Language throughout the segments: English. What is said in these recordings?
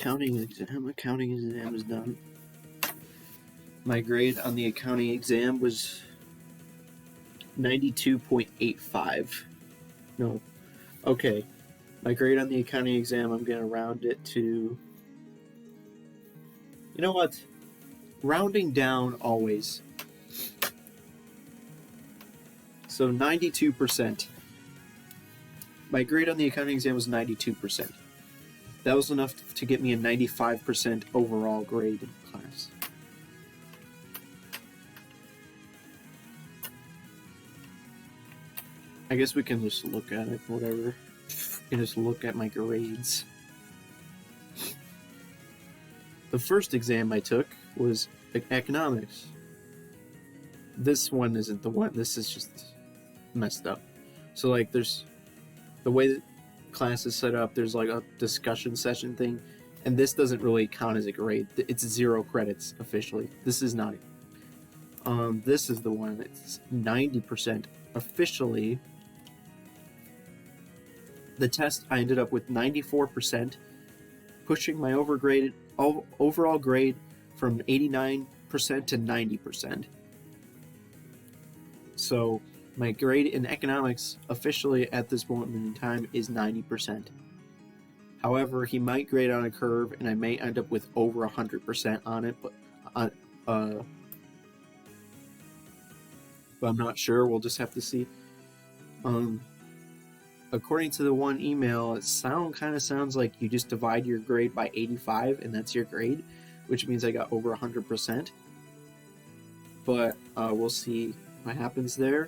accounting exam is done. My grade on the accounting exam was 92.85. No. Okay. My grade on the accounting exam, I'm going to round it to... You know what? Rounding down always. So 92%. My grade on the accounting exam was 92%. That was enough to get me a 95% overall grade in class. I guess we can just look at it, whatever. We can just look at my grades. The first exam I took was economics. This one isn't the one. This is just messed up. So like there's the way that class is set up, there's like a discussion session thing, and this doesn't really count as a grade. It's 0 credits officially. This is not it. This is the one that's 90% officially. The test I ended up with 94%, pushing my overall grade from 89% to 90%. So my grade in economics officially at this moment in time is 90%. However, he might grade on a curve and I may end up with over 100% on it, but I'm not sure. We'll just have to see. According to the one email, it kind of sounds like you just divide your grade by 85 and that's your grade, which means I got over 100%. But we'll see what happens there.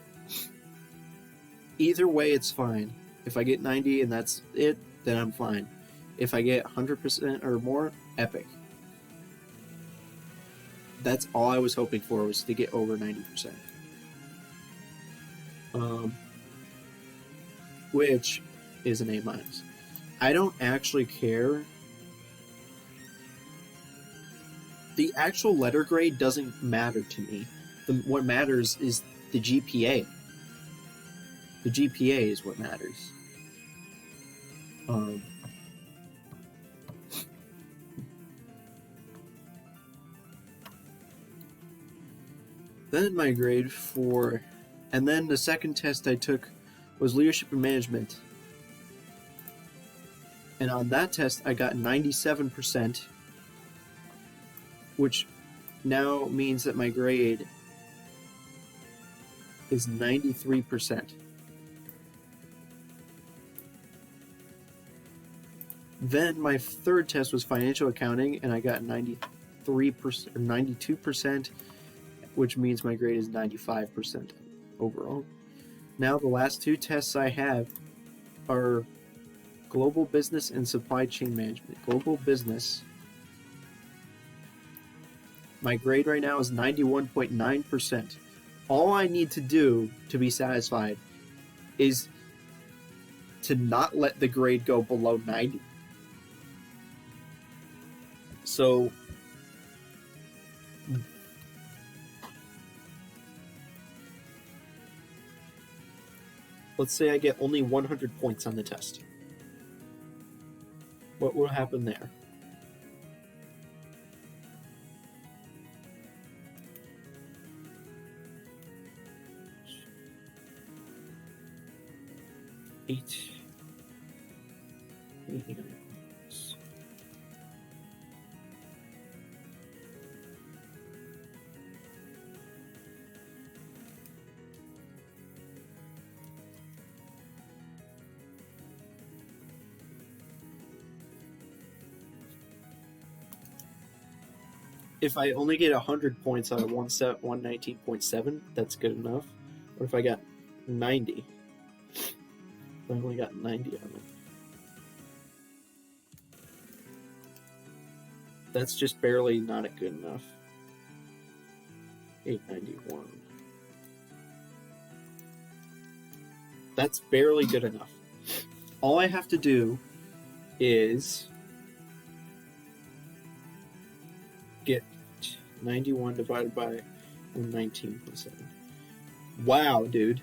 Either way, it's fine. If I get 90 and that's it, then I'm fine. If I get 100% or more, epic. That's all I was hoping for, was to get over 90%. Which is an A-. I don't actually care. The actual letter grade doesn't matter to me. What matters is the GPA. The GPA is what matters. Then my grade for... And then the second test I took was leadership and management. And on that test, I got 97%, which now means that my grade is 93%. Then my third test was financial accounting, and I got 93% or 92%, which means my grade is 95% overall. Now the last two tests I have are global business and supply chain management. Global business, my grade right now is 91.9%. All I need to do to be satisfied is to not let the grade go below 90. So let's say I get only 100 points on the test. What will happen there? Eight. If I only get 100 points out of 119.7, that's good enough. Or if I got 90, I only got 90 on it. That's just barely not good enough. 891. That's barely good enough. All I have to do is get 91 divided by 119.7. Wow, dude.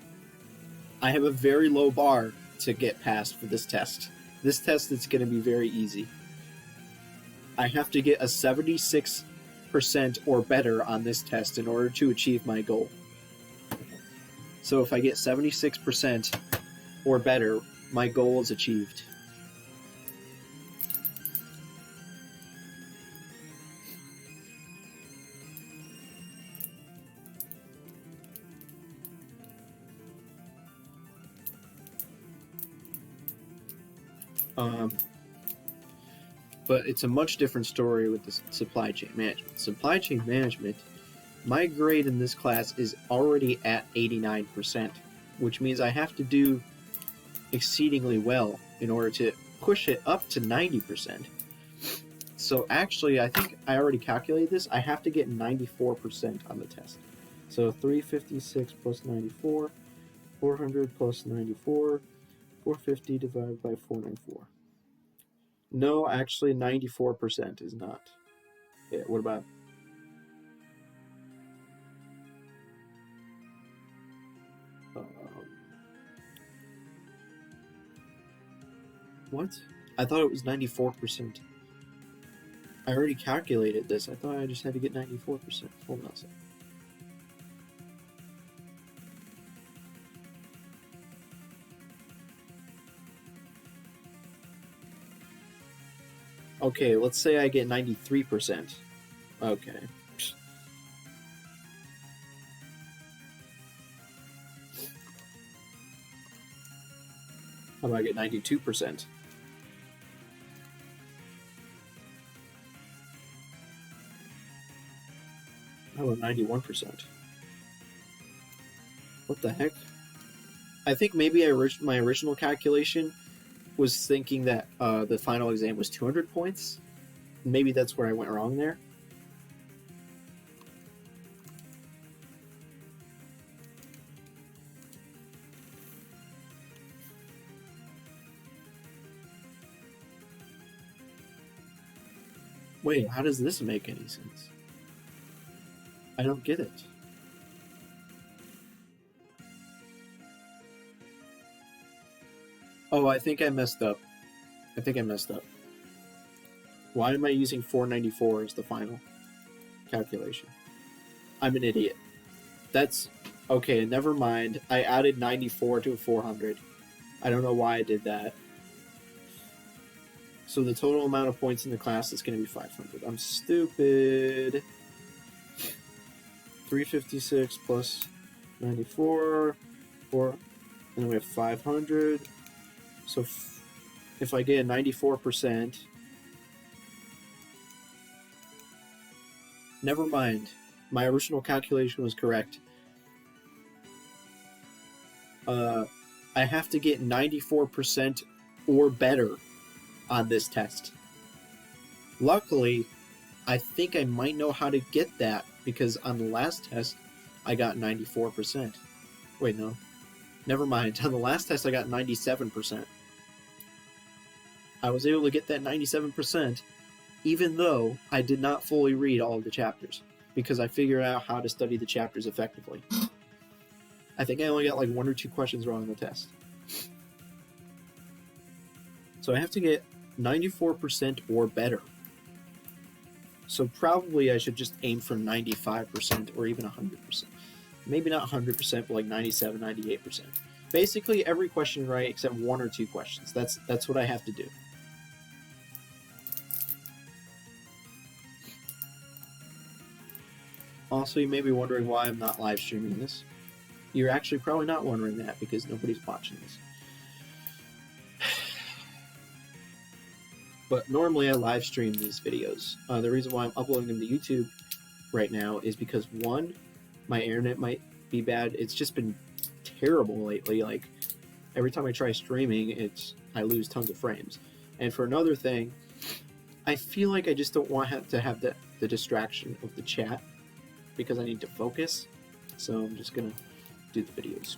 I have a very low bar to get past for this test. This test is going to be very easy. I have to get a 76% or better on this test in order to achieve my goal. So if I get 76% or better, my goal is achieved. But it's a much different story with the supply chain management. Supply chain management, my grade in this class is already at 89%, which means I have to do exceedingly well in order to push it up to 90%. So actually, I think I already calculated this. I have to get 94% on the test. So 356 plus 94, 400 plus 94, 450 divided by 494. No, actually, 94% is not. Yeah, what about? What? I thought it was 94%. I already calculated this. I thought I just had to get 94%. Hold on a second. Okay, let's say I get 93%. Okay. How about I get 92%? How about 91%? What the heck? I think maybe my original calculation was thinking that the final exam was 200 points. Maybe that's where I went wrong there. Wait, how does this make any sense? I don't get it. Oh, I think I messed up. Why am I using 494 as the final calculation? I'm an idiot. That's... Okay, never mind. I added 94 to 400. I don't know why I did that. So the total amount of points in the class is going to be 500. I'm stupid. 356 plus 94, 4, and then we have 500. So if I get 94%, never mind. My original calculation was correct. I have to get 94% or better on this test. Luckily, I think I might know how to get that because on the last test, I got 94%. Wait, no. Never mind. On the last test, I got 97%. I was able to get that 97%, even though I did not fully read all of the chapters, because I figured out how to study the chapters effectively. I think I only got like 1 or 2 questions wrong on the test. So I have to get 94% or better. So probably I should just aim for 95% or even 100%. Maybe not 100%, but like 97, 98%. Basically every question right except 1 or 2 questions. That's what I have to do. Also, you may be wondering why I'm not live streaming this. You're actually probably not wondering that because nobody's watching this. But normally I live stream these videos. The reason why I'm uploading them to YouTube right now is because 1, my internet might be bad. It's just been terrible lately. Like every time I try streaming, I lose tons of frames. And for another thing, I feel like I just don't want to have the distraction of the chat because I need to focus. So I'm just gonna do the videos.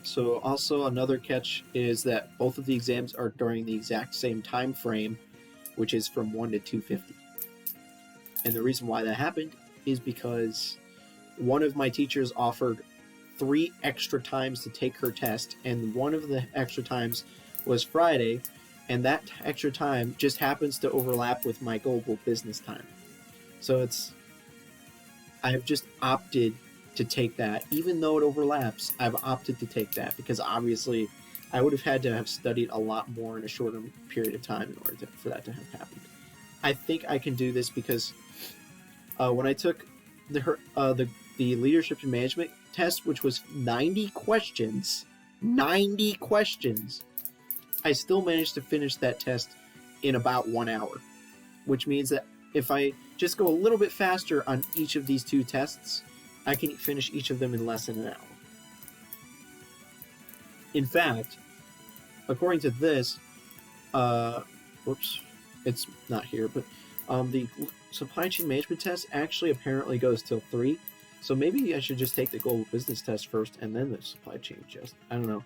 So also another catch is that both of the exams are during the exact same time frame, which is from 1 to 2:50. And the reason why that happened is because one of my teachers offered 3 extra times to take her test, and one of the extra times was Friday, and that extra time just happens to overlap with my global business time. So I've just opted to take that, even though it overlaps. I've opted to take that because obviously I would have had to have studied a lot more in a shorter period of time in order for that to have happened. I think I can do this because when I took the leadership and management test, which was 90 questions, I still managed to finish that test in about 1 hour, which means that if I just go a little bit faster on each of these 2 tests, I can finish each of them in less than an hour. In fact, according to this, whoops, it's not here, but the supply chain management test actually apparently goes till 3. So maybe I should just take the global business test first and then the supply chain test. I don't know.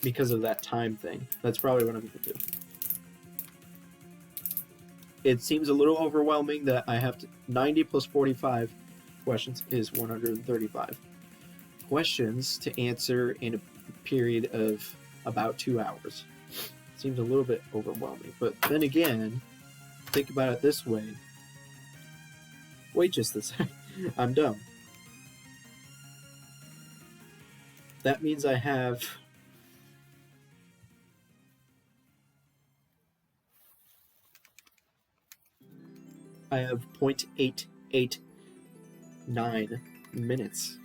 Because of that time thing. That's probably what I'm going to do. It seems a little overwhelming that I have 90 plus 45 questions is 135 questions to answer in a period of about 2 hours. Seems a little bit overwhelming. But then again, think about it this way. Wait just a second. I'm dumb. That means I have 0.889 minutes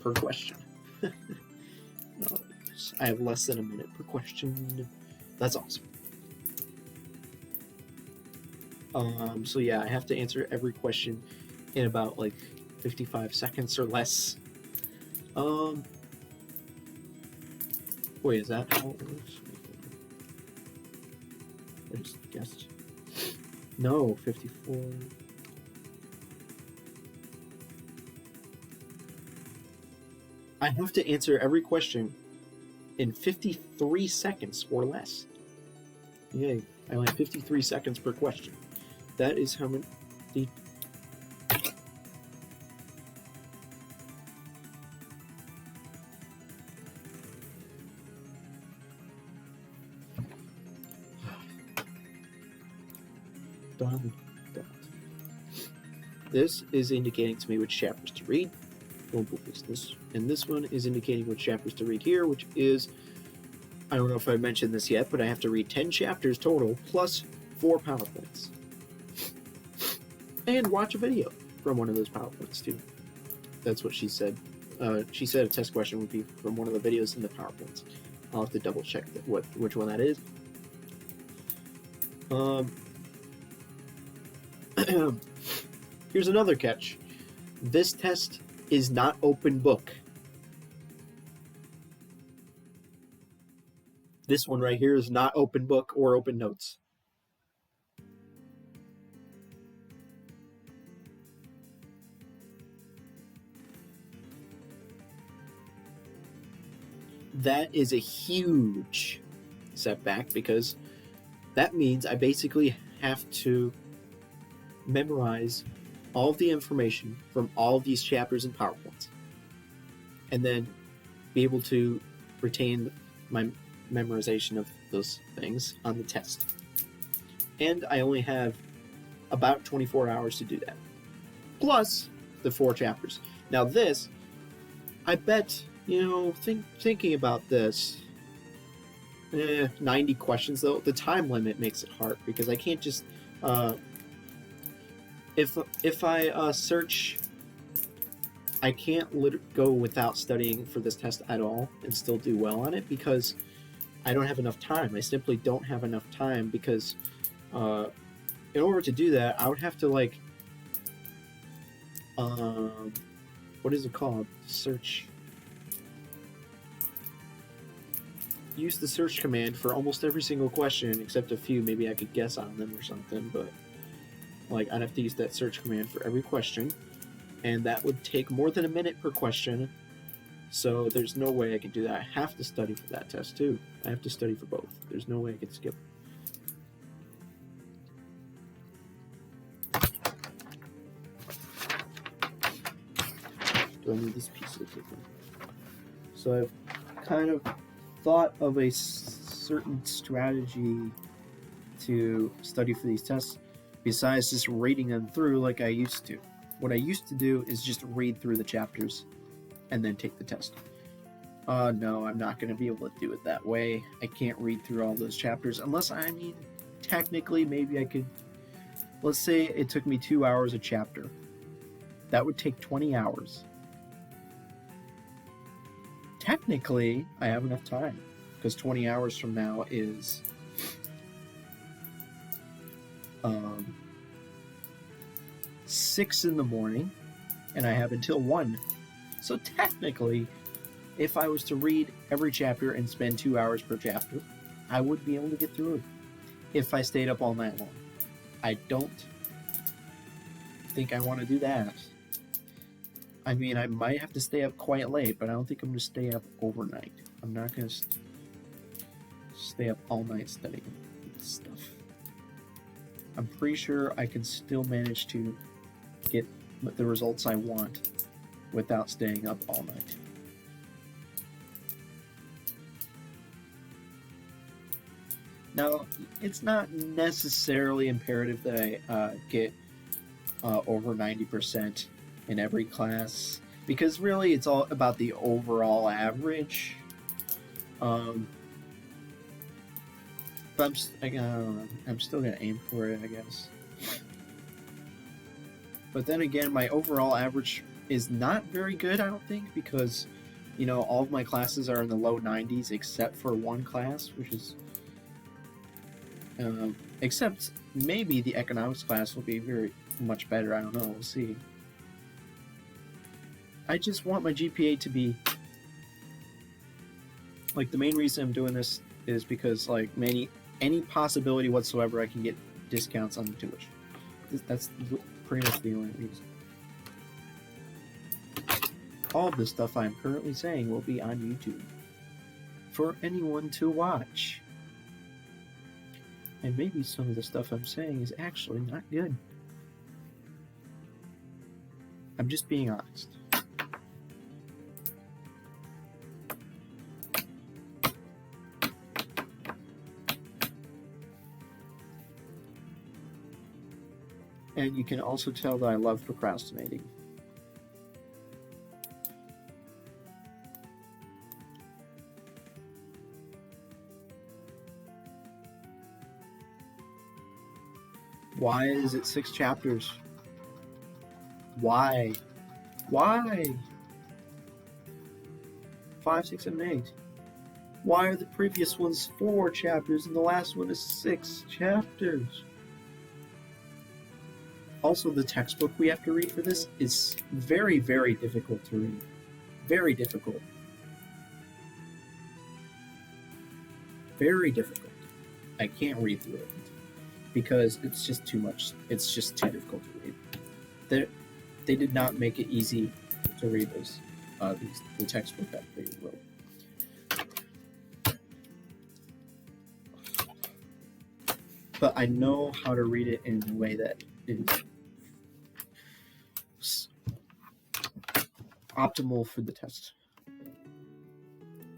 per question. I have less than a minute per question. That's awesome. So yeah, I have to answer every question in about like 55 seconds or less. Wait, is that how it works? I just guessed. No, 54. I have to answer every question in 53 seconds or less. Yay, I only have 53 seconds per question. That is how many... This is indicating to me which chapters to read. Global business. And this one is indicating which chapters to read here, which is... I don't know if I mentioned this yet, but I have to read 10 chapters total, plus 4 PowerPoints. And watch a video from one of those PowerPoints, too. That's what she said. She said a test question would be from one of the videos in the PowerPoints. I'll have to double check which one that is. Here's another catch. This test is not open book. This one right here is not open book or open notes. That is a huge setback because that means I basically have to memorize all of the information from all of these chapters and PowerPoints and then be able to retain my memorization of those things on the test. And I only have about 24 hours to do that. Plus the 4 chapters. Now this, I bet, thinking about this, 90 questions though, the time limit makes it hard because I can't just, if I search, I can't go without studying for this test at all and still do well on it because I don't have enough time. I simply don't have enough time because in order to do that, I would have to what is it called? Search. Use the search command for almost every single question except a few. Maybe I could guess on them or something, but I'd have to use that search command for every question, and that would take more than a minute per question. So there's no way I can do that. I have to study for that test too. I have to study for both. There's no way I can skip. Do I need this piece of paper? So I've kind of thought of a sort certain strategy to study for these tests besides just reading them through like I used to. What I used to do is just read through the chapters and then take the test. No, I'm not going to be able to do it that way. I can't read through all those chapters unless, I mean, technically maybe I could. Let's say it took me 2 hours a chapter. That would take 20 hours. Technically, I have enough time because 20 hours from now is 6 in the morning, and I have until 1. So technically, if I was to read every chapter and spend 2 hours per chapter, I would be able to get through it if I stayed up all night long. I don't think I want to do that. I mean, I might have to stay up quite late, but I don't think I'm going to stay up overnight. I'm not going to stay up all night studying stuff. I'm pretty sure I can still manage to get the results I want without staying up all night. Now, it's not necessarily imperative that I get over 90% in every class, because really it's all about the overall average. But I'm still gonna aim for it, I guess. But then again, my overall average is not very good, I don't think, because, you know, all of my classes are in the low 90s except for one class, which is except maybe the economics class will be very much better. I don't know, we'll see. I just want my GPA to be, like, the main reason I'm doing this is because, like, any possibility whatsoever I can get discounts on the tuition. That's pretty much the only reason. All of the stuff I'm currently saying will be on YouTube for anyone to watch. And maybe some of the stuff I'm saying is actually not good. I'm just being honest. And you can also tell that I love procrastinating. Why is it 6 chapters? Why? Why? 5, 6, and 8. Why are the previous ones 4 chapters and the last one is 6 chapters? Also, the textbook we have to read for this is very, very difficult to read. Very difficult. Very difficult. I can't read through it because it's just too much. It's just too difficult to read. They did not make it easy to read this, the textbook that they wrote. But I know how to read it in a way that is optimal for the test.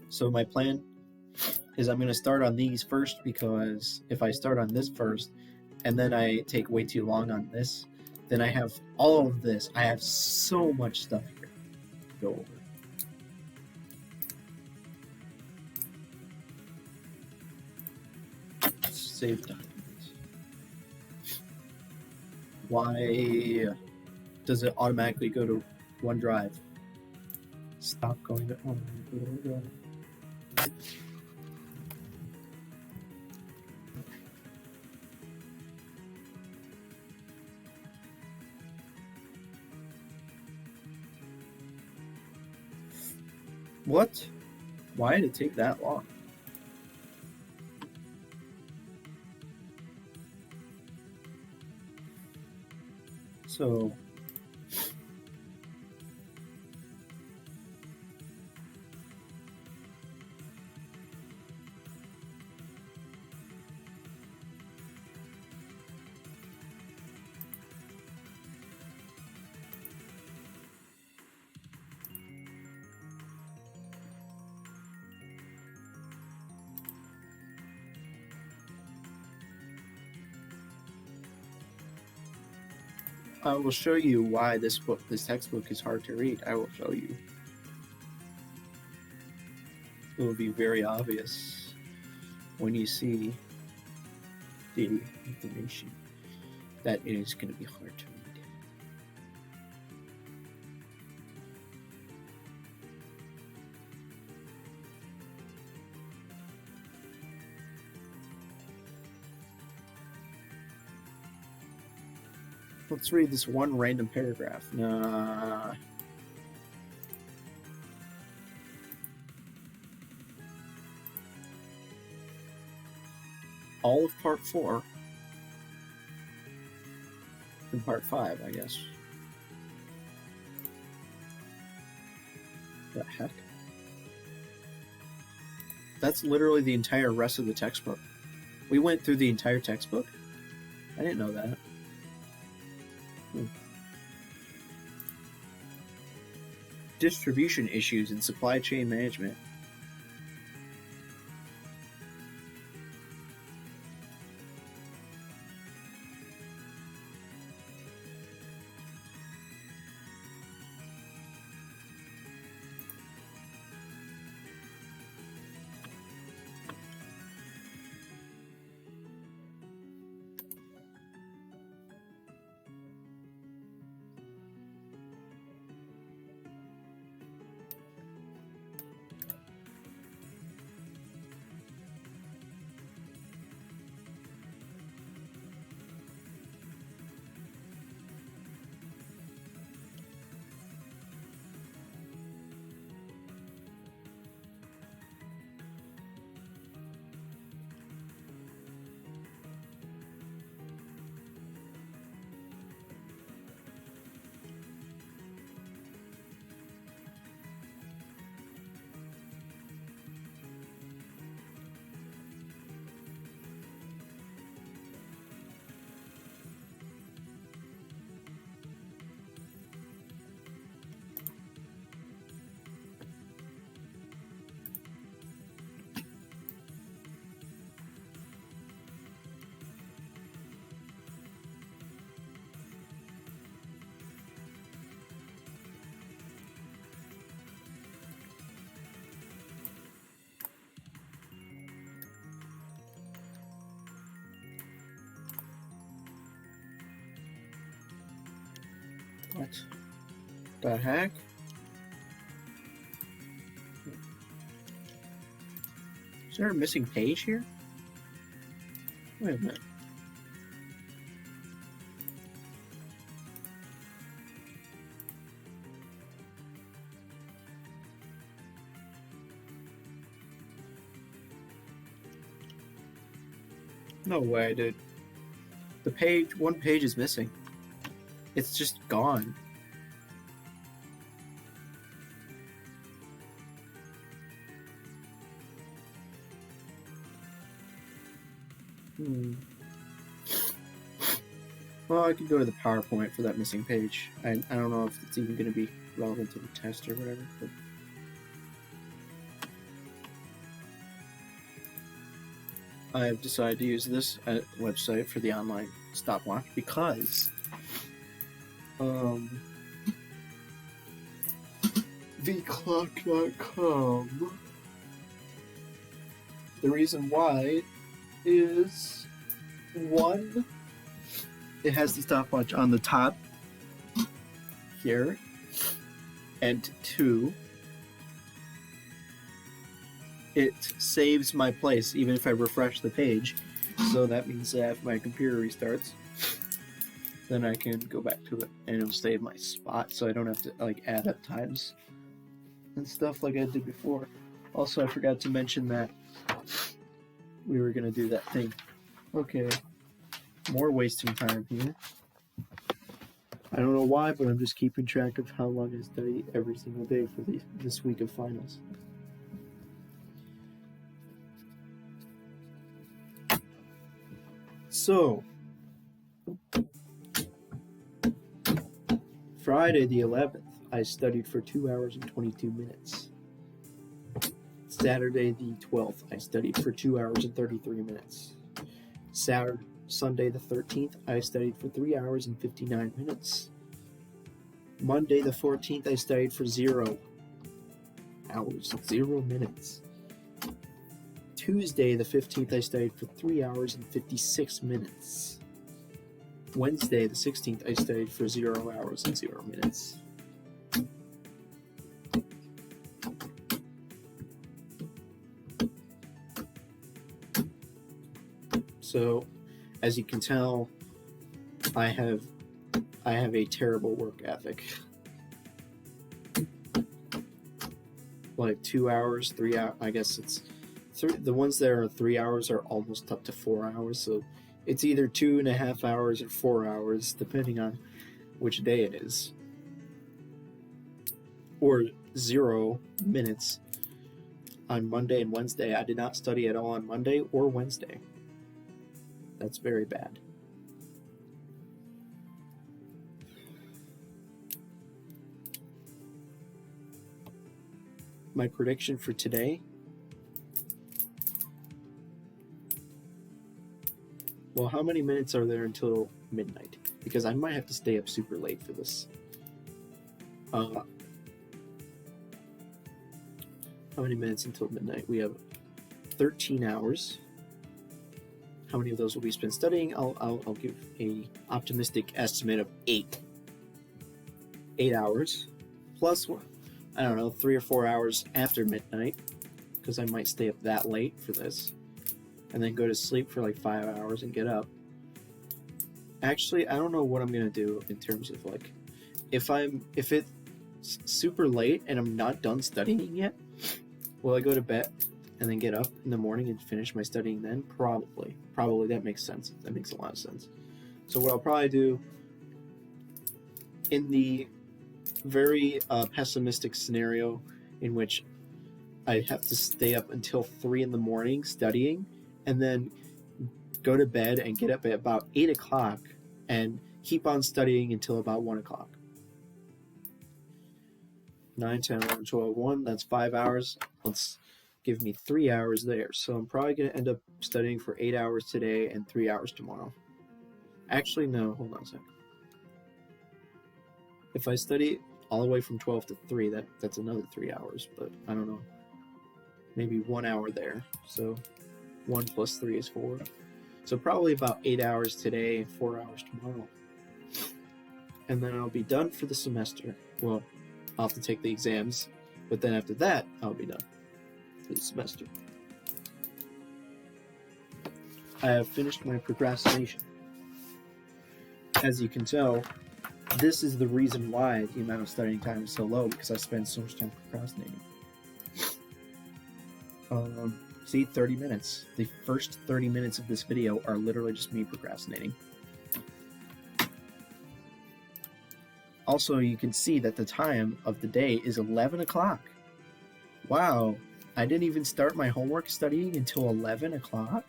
So my plan is I'm going to start on these first, because if I start on this first and then I take way too long on this, then I have all of this. I have so much stuff here to go over. Save time. Why does it automatically go to OneDrive? Stop going to OneDrive. What? Why did it take that long? So I will show you why this textbook is hard to read. I will show you. It will be very obvious when you see the information that it is going to be hard to read. Let's read this one random paragraph. Nah. All of part 4 and part 5, I guess. The heck? That's literally the entire rest of the textbook. We went through the entire textbook? I didn't know that. Distribution issues in supply chain management. What the heck? Is there a missing page here? Wait a minute. No way, dude. One page is missing. It's just gone. Well, I could go to the PowerPoint for that missing page. I don't know if it's even going to be relevant to the test or whatever. But I've decided to use this website for the online stopwatch because theclock.com. The reason why is 1, it has the stopwatch on the top here, and 2, it saves my place even if I refresh the page. So that means that if my computer restarts, then I can go back to it and it'll save my spot, so I don't have to like add up times and stuff like I did before. Also, I forgot to mention that we were gonna do that thing. Okay, more wasting time here. I don't know why, but I'm just keeping track of how long I study every single day for this week of finals. So, Friday the 11th, I studied for 2 hours and 22 minutes. Saturday the 12th, I studied for 2 hours and 33 minutes. Sunday the 13th, I studied for 3 hours and 59 minutes. Monday the 14th, I studied for 0 hours, 0 minutes. Tuesday the 15th, I studied for 3 hours and 56 minutes. Wednesday the 16th, I studied for 0 hours and 0 minutes. So, as you can tell, I have a terrible work ethic. Like 2 hours, 3 hours. I guess it's the ones that are 3 hours are almost up to 4 hours. So it's either 2.5 hours or 4 hours, depending on which day it is, or 0 minutes on Monday and Wednesday. I did not study at all on Monday or Wednesday. That's very bad. My prediction for today. Well, how many minutes are there until midnight? Because I might have to stay up super late for this. How many minutes until midnight? We have 13 hours. How many of those will be spent studying? I'll give a optimistic estimate of 8. 8 hours. Plus, I don't know, 3 or 4 hours after midnight. Because I might stay up that late for this. And then go to sleep for like 5 hours and get up. Actually, I don't know what I'm going to do in terms of like... If it's super late and I'm not done studying yet, will I go to bed and then get up in the morning and finish my studying then? Probably. That makes sense. That makes a lot of sense. So what I'll probably do, in the very pessimistic scenario in which I have to stay up until 3 in the morning studying, and then go to bed and get up at about 8 o'clock and keep on studying until about 1 o'clock. 9, 10, 11, 12, 1, that's 5 hours. Let's give me 3 hours there. So I'm probably going to end up studying for 8 hours today and 3 hours tomorrow. Actually, no, hold on a sec. If I study all the way from 12 to 3, that's another 3 hours, but I don't know. Maybe 1 hour there. So 1 plus 3 is 4. So probably about 8 hours today and 4 hours tomorrow. And then I'll be done for the semester. Well, I'll have to take the exams, but then after that, I'll be done for the semester. I have finished my procrastination. As you can tell, this is the reason why the amount of studying time is so low, because I spend so much time procrastinating. See, 30 minutes. The first 30 minutes of this video are literally just me procrastinating. Also, you can see that the time of the day is 11 o'clock. Wow, I didn't even start my homework studying until 11 o'clock?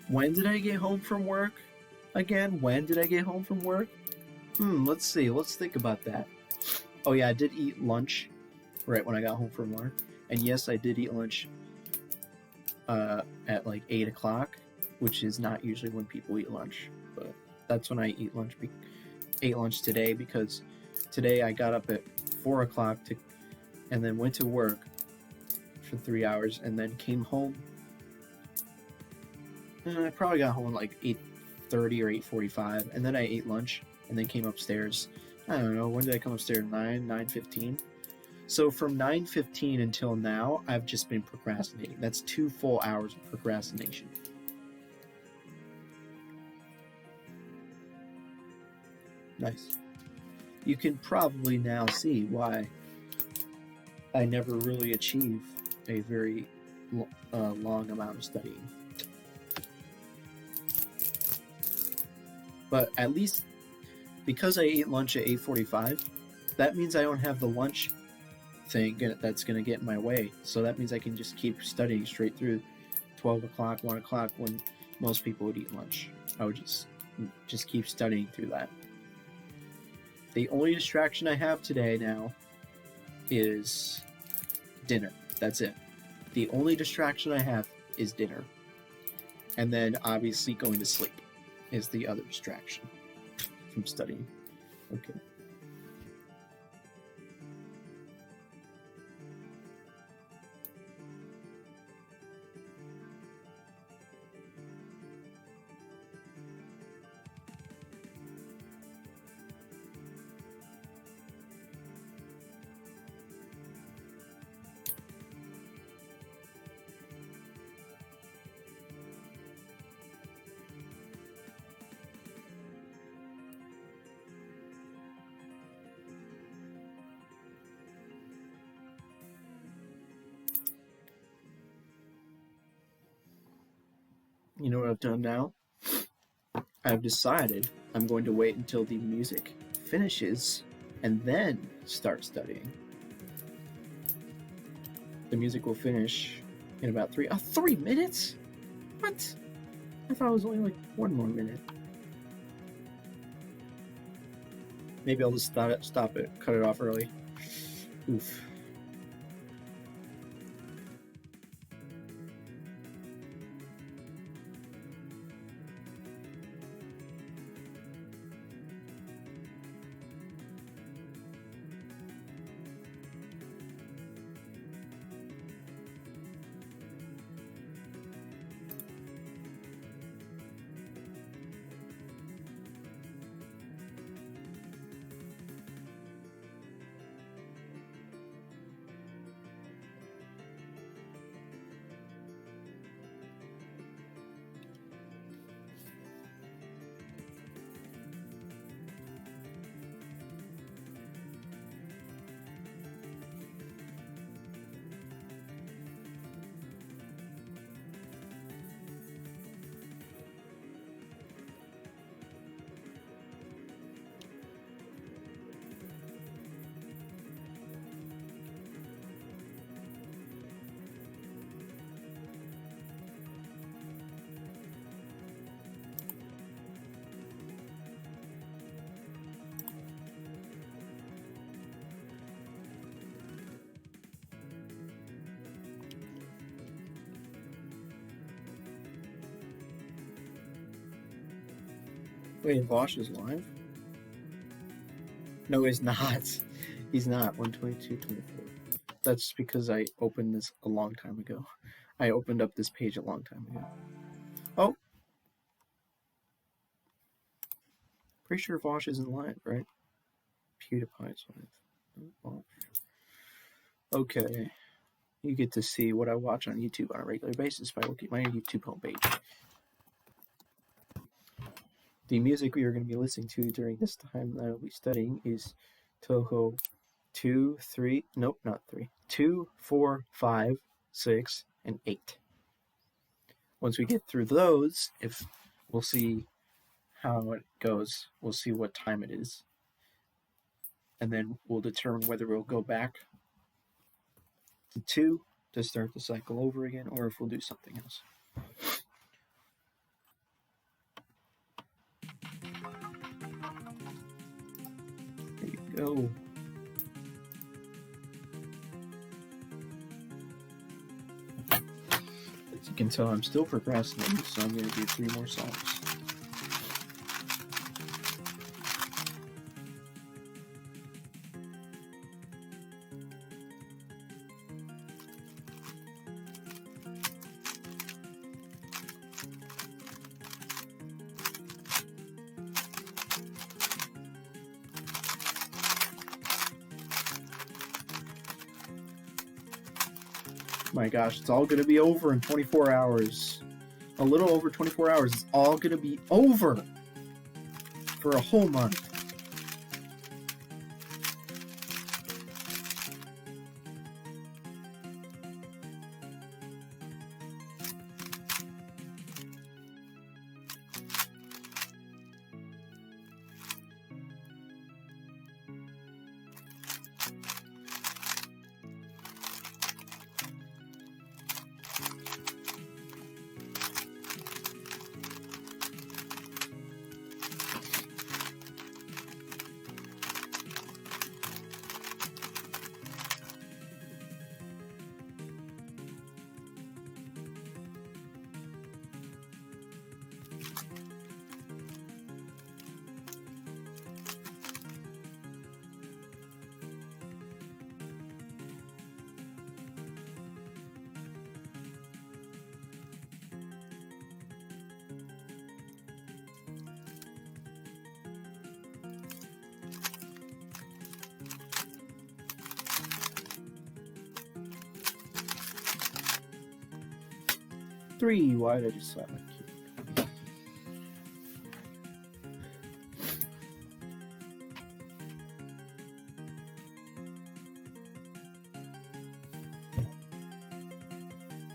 When did I get home from work? Again, when did I get home from work? Let's see, let's think about that. Oh yeah, I did eat lunch right when I got home from work. And yes, I did eat lunch at like 8 o'clock, which is not usually when people eat lunch, but that's when I eat lunch. Ate lunch today because today I got up at 4 o'clock and then went to work for 3 hours and then came home. And I probably got home at like 8:30 or 8:45, and then I ate lunch and then came upstairs. I don't know, when did I come upstairs? 9:15? So from 9:15 until now, I've just been procrastinating. That's 2 full hours of procrastination. Nice. You can probably now see why I never really achieve a very long amount of studying. But at least because I ate lunch at 8:45, that means I don't have the lunch thing that's going to get in my way. So that means I can just keep studying straight through 12 o'clock, 1 o'clock when most people would eat lunch. I would just keep studying through that. The only distraction I have today now is dinner. That's it. The only distraction I have is dinner. And then obviously going to sleep is the other distraction from studying. Okay. You know what I've done now? I've decided I'm going to wait until the music finishes and then start studying. The music will finish in about 3 minutes? What? I thought it was only like 1 more minute. Maybe I'll just stop it, cut it off early. Oof. Wait, Vosh is live? No, he's not. He's not. 122.24. That's because I opened this a long time ago. I opened up this page a long time ago. Oh. Pretty sure Vosh isn't live, right? PewDiePie's live. Okay. You get to see what I watch on YouTube on a regular basis if I look at my YouTube homepage. The music we are going to be listening to during this time that I will be studying is Toho 2, 3, nope, not 3, 2, 4, 5, 6, and 8. Once we get through those, if we'll see how it goes, we'll see what time it is, and then we'll determine whether we'll go back to 2 to start the cycle over again, or if we'll do something else. There you go. As you can tell, I'm still procrastinating, so I'm going to do 3 more songs. My gosh, it's all going to be over in 24 hours. A little over 24 hours. It's all going to be over for a whole month. 3. Why did I just slap my key?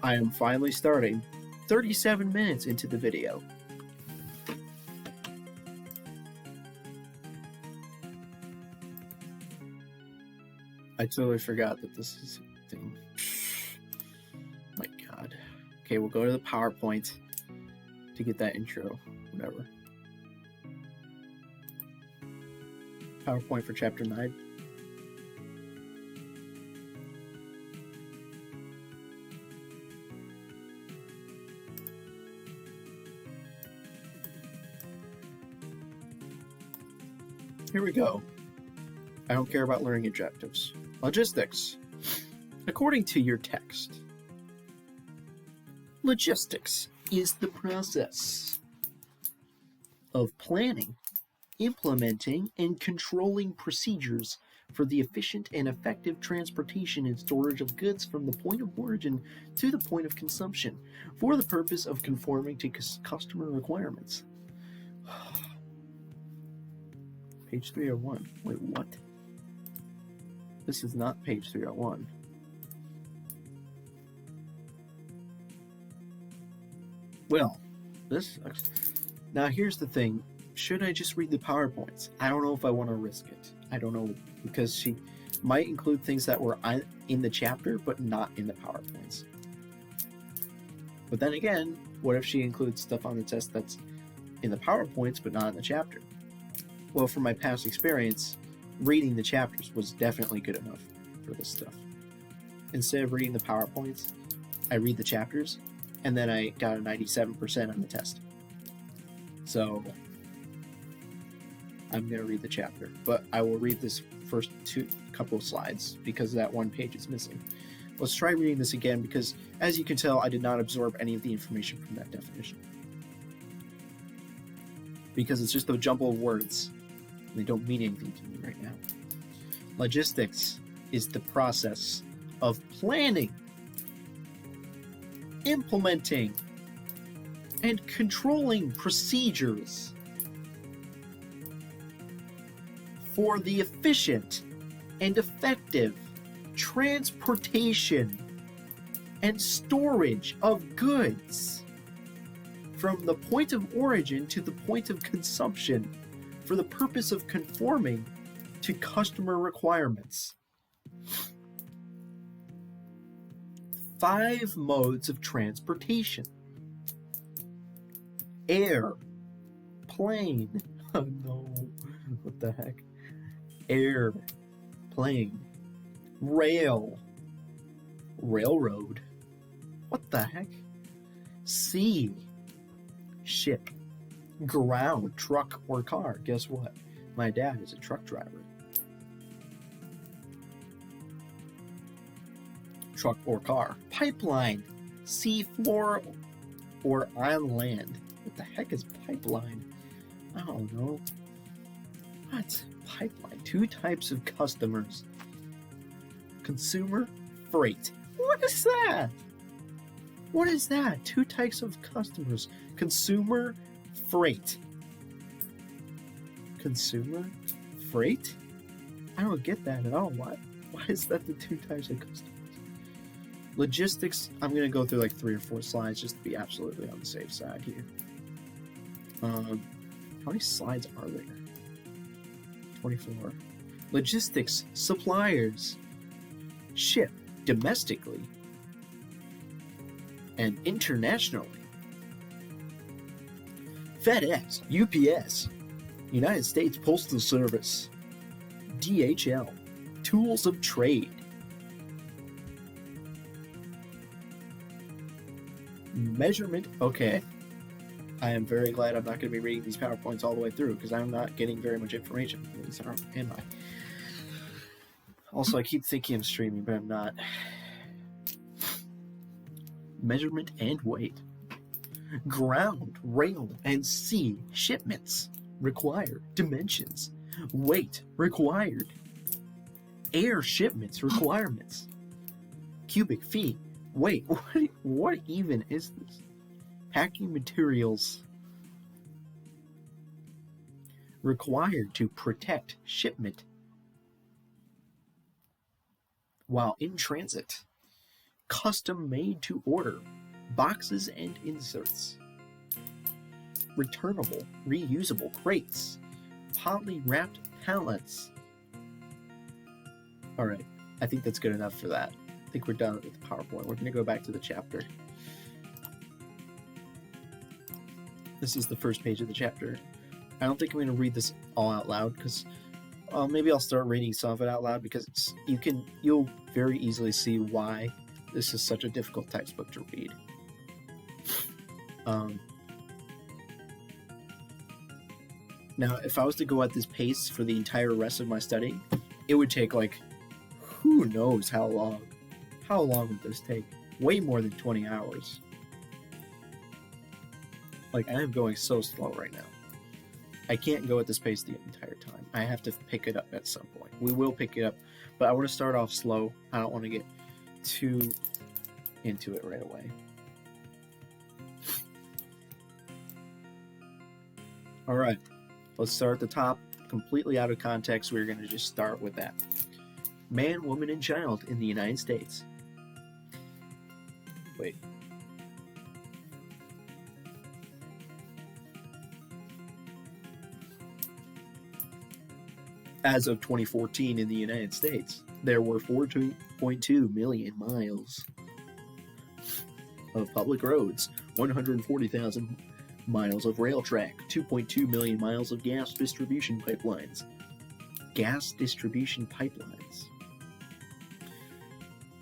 I am finally starting 37 minutes into the video. I totally forgot that this is a thing. My god. Okay, we'll go to the PowerPoint to get that intro. Whatever. PowerPoint for Chapter 9. Here we go. I don't care about learning objectives. Logistics. According to your text, logistics is the process of planning, implementing, and controlling procedures for the efficient and effective transportation and storage of goods from the point of origin to the point of consumption for the purpose of conforming to customer requirements. Page 301. Wait, what? This is not page 301. Well, this sucks. Now here's the thing. Should I just read the PowerPoints? I don't know if I want to risk it. I don't know, because she might include things that were in the chapter but not in the PowerPoints. But then again, what if she includes stuff on the test that's in the PowerPoints but not in the chapter? Well, from my past experience, reading the chapters was definitely good enough for this stuff. Instead of reading the PowerPoints, I read the chapters, and then I got a 97% on the test. So, I'm going to read the chapter, but I will read this first couple of slides because that one page is missing. Let's try reading this again because, as you can tell, I did not absorb any of the information from that definition. Because it's just a jumble of words. They don't mean anything to me right now. Logistics is the process of planning, implementing, and controlling procedures for the efficient and effective transportation and storage of goods from the point of origin to the point of consumption for the purpose of conforming to customer requirements. 5 modes of transportation. Air, plane, oh no, what the heck? Air, plane, rail, railroad, what the heck? Sea, ship, ground, truck, or car. Guess what? My dad is a truck driver. Truck or car. Pipeline, sea floor, or on land. What the heck is pipeline? I don't know. What? Pipeline. 2 types of customers. Consumer, freight. What is that? What is that? 2 types of customers. Consumer, freight. Consumer, freight? I don't get that at all. Why is that the 2 types of customers? Logistics, I'm going to go through like 3 or 4 slides just to be absolutely on the safe side here. How many slides are there? 24. Logistics, suppliers. Ship domestically and internationally. FedEx, UPS, United States Postal Service, DHL, tools of trade. Measurement, okay. I am very glad I'm not going to be reading these PowerPoints all the way through because I'm not getting very much information. Am I? Also, I keep thinking I'm streaming, but I'm not. Measurement and weight. Ground, rail, and sea shipments required. Dimensions. Weight required. Air shipments requirements. Cubic feet. Wait, what even is this? Packing materials required to protect shipment while in transit. Custom made to order boxes and inserts. Returnable, reusable crates. Poly wrapped pallets. Alright, I think that's good enough for that. I think we're done with the PowerPoint. We're going to go back to the chapter. This is the first page of the chapter. I don't think I'm going to read this all out loud because maybe I'll start reading some of it out loud because you'll very easily see why this is such a difficult textbook to read. Now, if I was to go at this pace for the entire rest of my study, it would take like, who knows how long. How long would this take? Way more than 20 hours. Like, I am going so slow right now. I can't go at this pace the entire time. I have to pick it up at some point. We will pick it up, but I want to start off slow. I don't want to get too into it right away. All right, let's start at the top. Completely out of context, we're going to just start with that. Man, woman, and child in the United States. Wait. As of 2014 in the United States, there were 4.2 million miles of public roads, 140,000 miles of rail track, 2.2 million miles of gas distribution pipelines.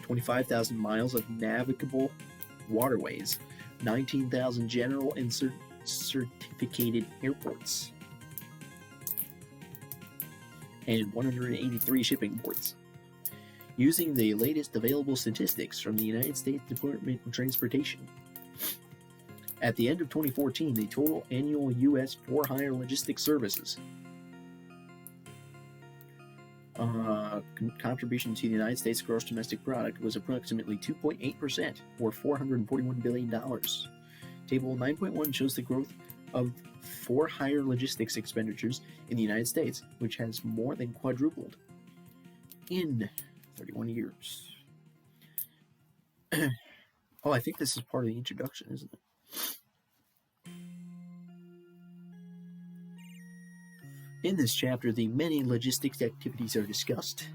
25,000 miles of navigable waterways, 19,000 general and certificated airports, and 183 shipping ports. Using the latest available statistics from the United States Department of Transportation, at the end of 2014, the total annual U.S. for-hire logistics services contribution to the United States gross domestic product was approximately 2.8%, or $441 billion. Table 9.1 shows the growth of for-hire logistics expenditures in the United States, which has more than quadrupled in 31 years. Oh, I think this is part of the introduction, isn't it? In this chapter, the many logistics activities are discussed,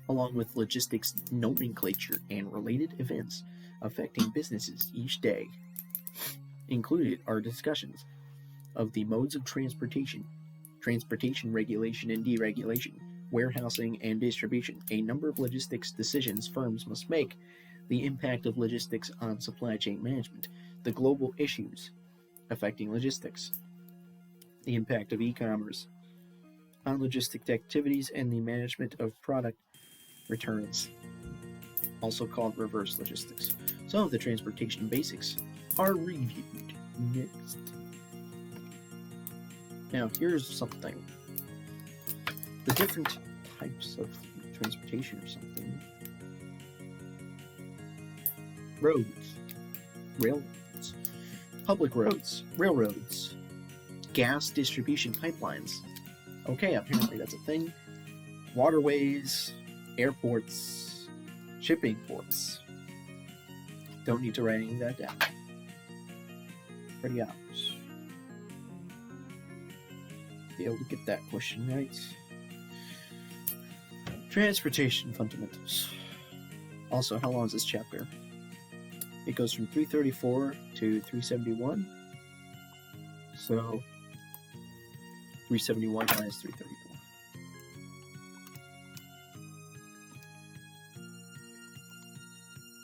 along with logistics nomenclature and related events affecting businesses each day. Included are discussions of the modes of transportation, transportation regulation and deregulation, warehousing and distribution, a number of logistics decisions firms must make, the impact of logistics on supply chain management, the global issues affecting logistics, the impact of e-commerce on logistic activities, and the management of product returns, also called reverse logistics. Some of the transportation basics are reviewed next. Now, here's something. The different types of transportation or something. Roads, railroads, public roads, railroads, gas distribution pipelines. Okay, apparently that's a thing. Waterways, airports, shipping ports. Don't need to write any of that down. Pretty obvious. Be able to get that question right. Transportation fundamentals. Also, how long is this chapter? It goes from 334 to 371. So 371 minus 334.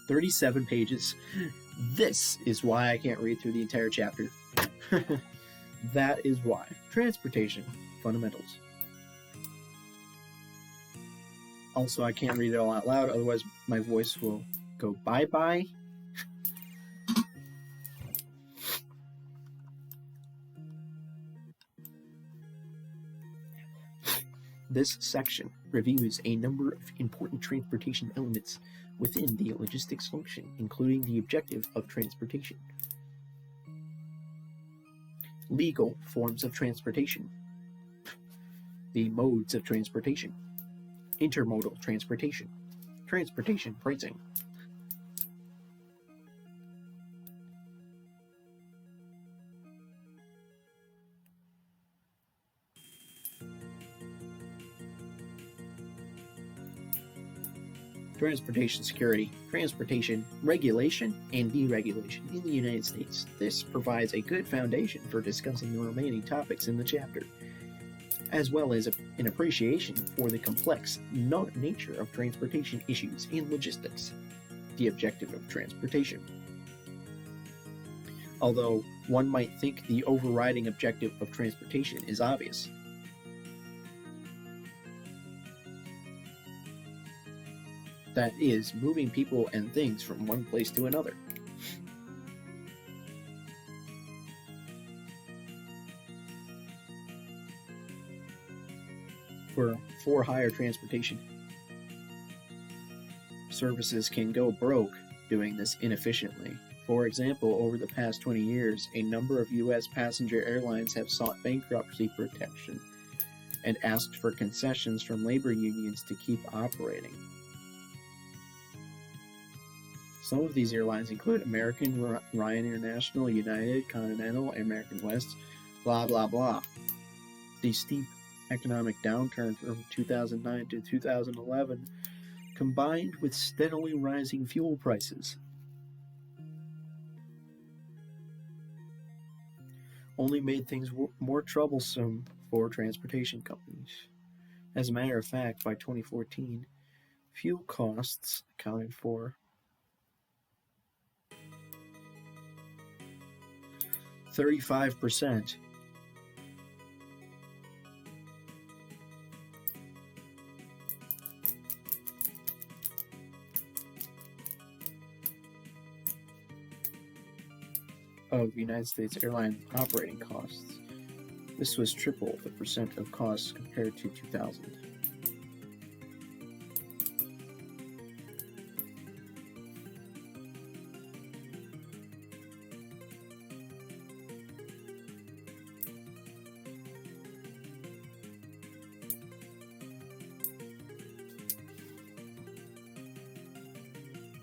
"37 pages. This is why I can't read through the entire chapter." That is why. Transportation fundamentals. Also, I can't read it all out loud, otherwise my voice will go bye-bye. This section reviews a number of important transportation elements within the logistics function, including the objective of transportation. Legal forms of transportation. The modes of transportation. Intermodal transportation. Transportation pricing. Transportation security, transportation regulation, and deregulation in the United States. This provides a good foundation for discussing the remaining topics in the chapter, as well as an appreciation for the complex nature of transportation issues in logistics. The objective of transportation. Although one might think the overriding objective of transportation is obvious, that is, moving people and things from one place to another. For hire transportation, services can go broke doing this inefficiently. For example, over the past 20 years, a number of U.S. passenger airlines have sought bankruptcy protection and asked for concessions from labor unions to keep operating. Some of these airlines include American, Ryan International, United, Continental, American West, blah blah blah. The steep economic downturn from 2009 to 2011, combined with steadily rising fuel prices, only made things more troublesome for transportation companies. As a matter of fact, by 2014, fuel costs accounted for 35% of United States airline operating costs. This was triple the percent of costs compared to 2000.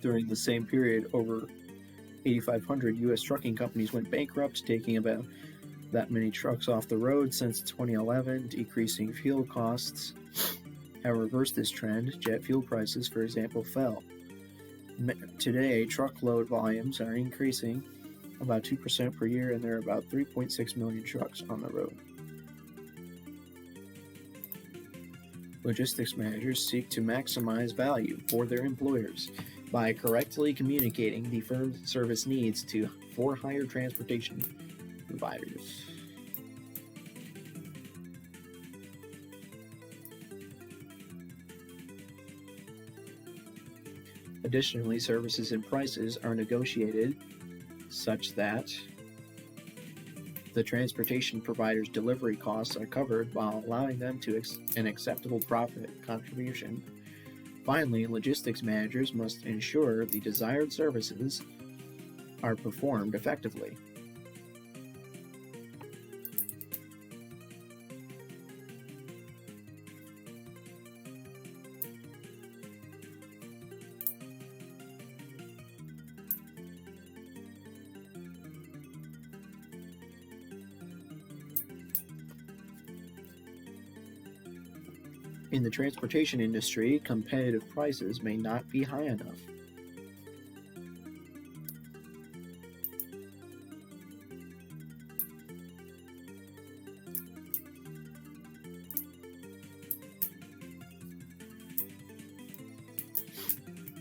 During the same period, over 8,500 U.S. trucking companies went bankrupt, taking about that many trucks off the road since 2011, decreasing fuel costs have reversed this trend. Jet fuel prices, for example, fell. Today, truckload volumes are increasing about 2% per year, and there are about 3.6 million trucks on the road. Logistics managers seek to maximize value for their employers by correctly communicating the firm's service needs to for-hire transportation providers. Additionally, services and prices are negotiated such that the transportation provider's delivery costs are covered while allowing them to an acceptable profit contribution. Finally, logistics managers must ensure the desired services are performed effectively. In the transportation industry, competitive prices may not be high enough.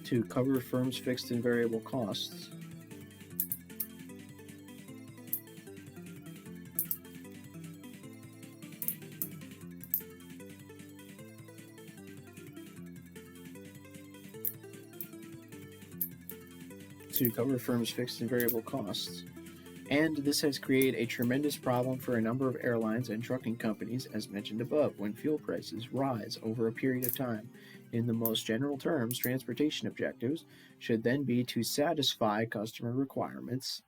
To cover firms' fixed and variable costs. To cover firms' fixed and variable costs. And this has created a tremendous problem for a number of airlines and trucking companies, as mentioned above, when fuel prices rise over a period of time. In the most general terms, transportation objectives should then be to satisfy customer requirements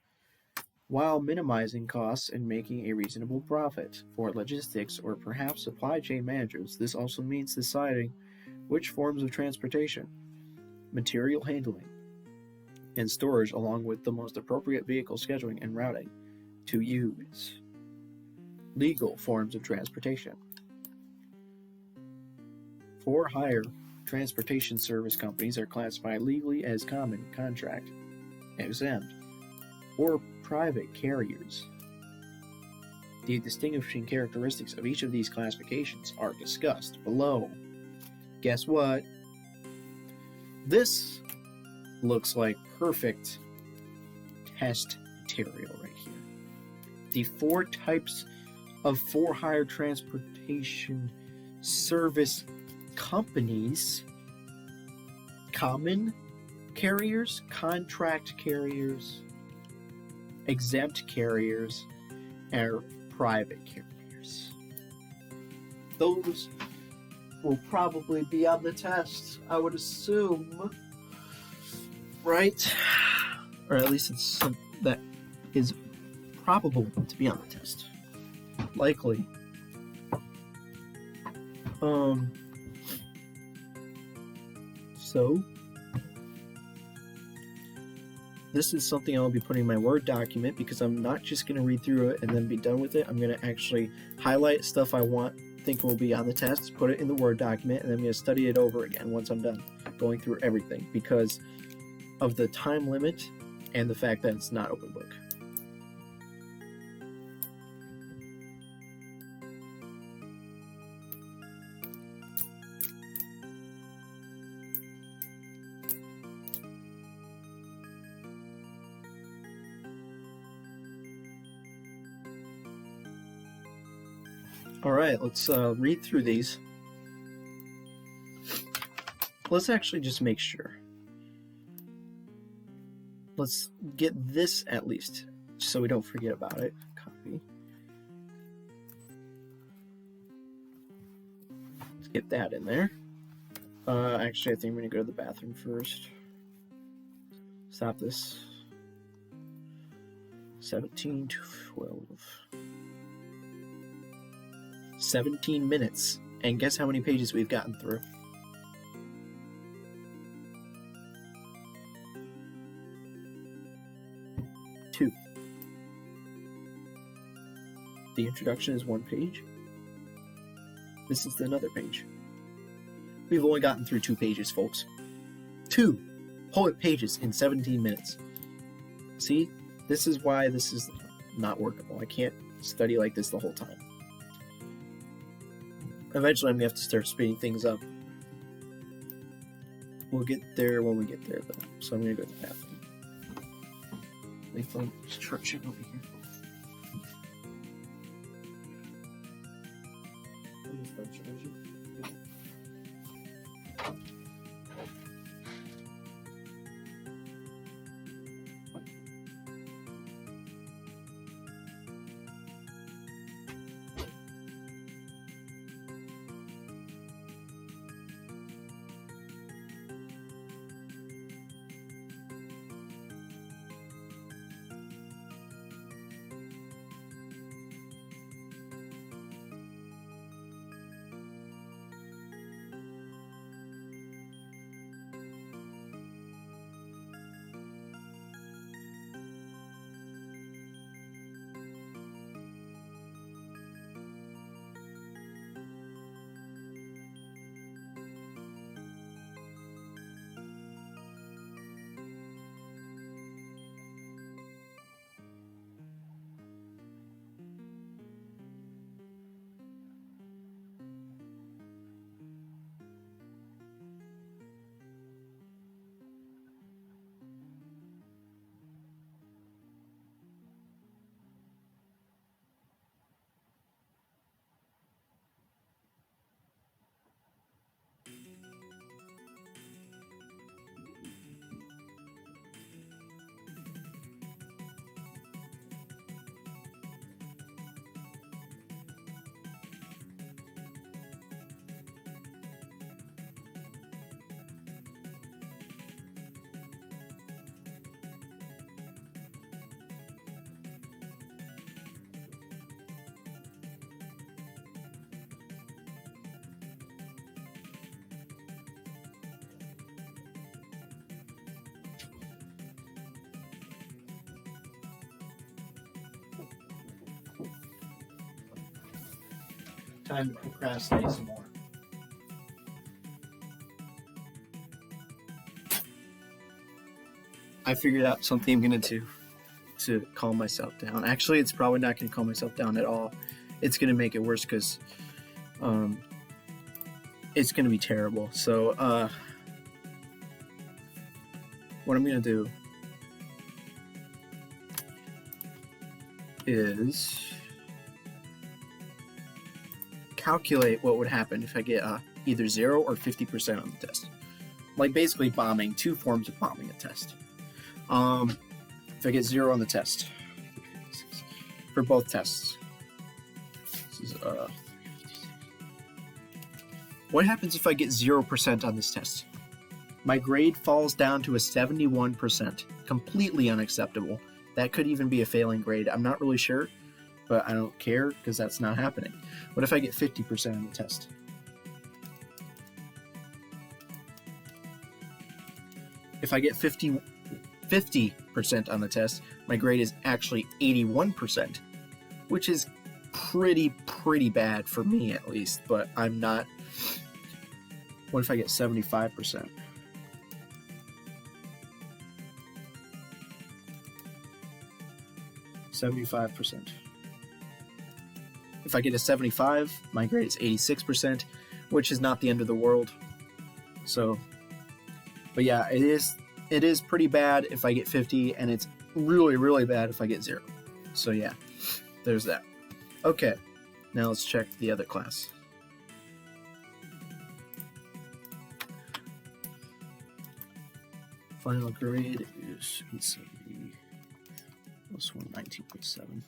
while minimizing costs and making a reasonable profit. For logistics or perhaps supply chain managers, this also means deciding which forms of transportation, material handling, and storage, along with the most appropriate vehicle scheduling and routing, to use. Legal forms of transportation. For hire transportation service companies are classified legally as common, contract, exempt, or private carriers. The distinguishing characteristics of each of these classifications are discussed below. Guess what? This looks like perfect test material right here. The 4 types of for-hire transportation service companies: common carriers, contract carriers, exempt carriers, and private carriers. Those will probably be on the test, I would assume. Right? Or at least it's that is probable to be on the test. Likely. So this is something I'll be putting in my Word document, because I'm not just going to read through it and then be done with it. I'm going to actually highlight stuff I think will be on the test, put it in the Word document, and then I'm going to study it over again once I'm done going through everything, because of the time limit and the fact that it's not open book. All right, let's read through these. Let's actually just make sure. Let's get this at least, so we don't forget about it. Copy. Let's get that in there. Actually, I think I'm going to go to the bathroom first. Stop this. 17 to 12. 17 minutes. And guess how many pages we've gotten through? 2. The introduction is 1 page. This is another page. We've only gotten through 2 pages, folks. 2 whole pages in 17 minutes. See? This is why this is not workable. I can't study like this the whole time. Eventually, I'm going to have to start speeding things up. We'll get there when we get there, though. So I'm going to go to the bathroom. They find instruction over here. Time to procrastinate some more. I figured out something I'm gonna do to calm myself down. Actually, it's probably not gonna calm myself down at all. It's gonna make it worse because it's gonna be terrible. So what I'm gonna do is calculate what would happen if I get either 0 or 50% on the test. Like basically bombing, two forms of bombing a test. If I get 0 on the test, for both tests, this is, what happens if I get 0% on this test? My grade falls down to a 71%, completely unacceptable. That could even be a failing grade. I'm not really sure, but I don't care because that's not happening. What if I get 50% on the test? If I get 50% on the test, my grade is actually 81%, which is pretty bad for me at least, but I'm not. What if I get 75%? If I get a 75, my grade is 86%, which is not the end of the world. So, but yeah, it is pretty bad if I get 50, and it's really bad if I get 0. So yeah, there's that. Okay, now let's check the other class. Final grade is 870 plus 119.7.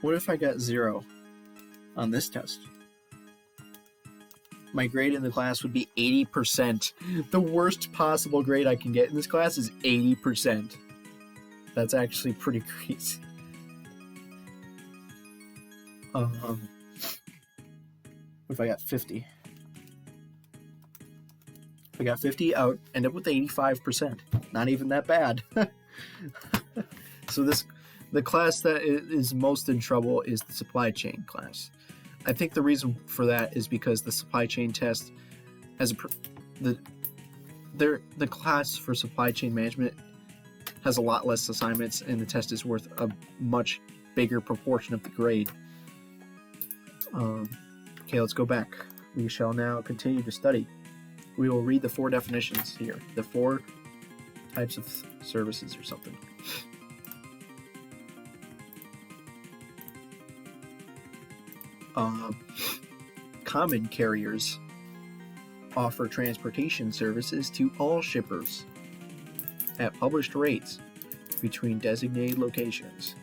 What if I got 0 on this test? My grade in the class would be 80%. The worst possible grade I can get in this class is 80%. That's actually pretty crazy. If I got 50? If I got 50, I would end up with 85%. Not even that bad. So the class that is most in trouble is the supply chain class. I think the reason for that is because the supply chain test, the class for supply chain management has a lot less assignments, and the test is worth a much bigger proportion of the grade. Okay, let's go back. We shall now continue to study. We will read the 4 definitions here, the 4 types of services or something. Common carriers offer transportation services to all shippers at published rates between designated locations.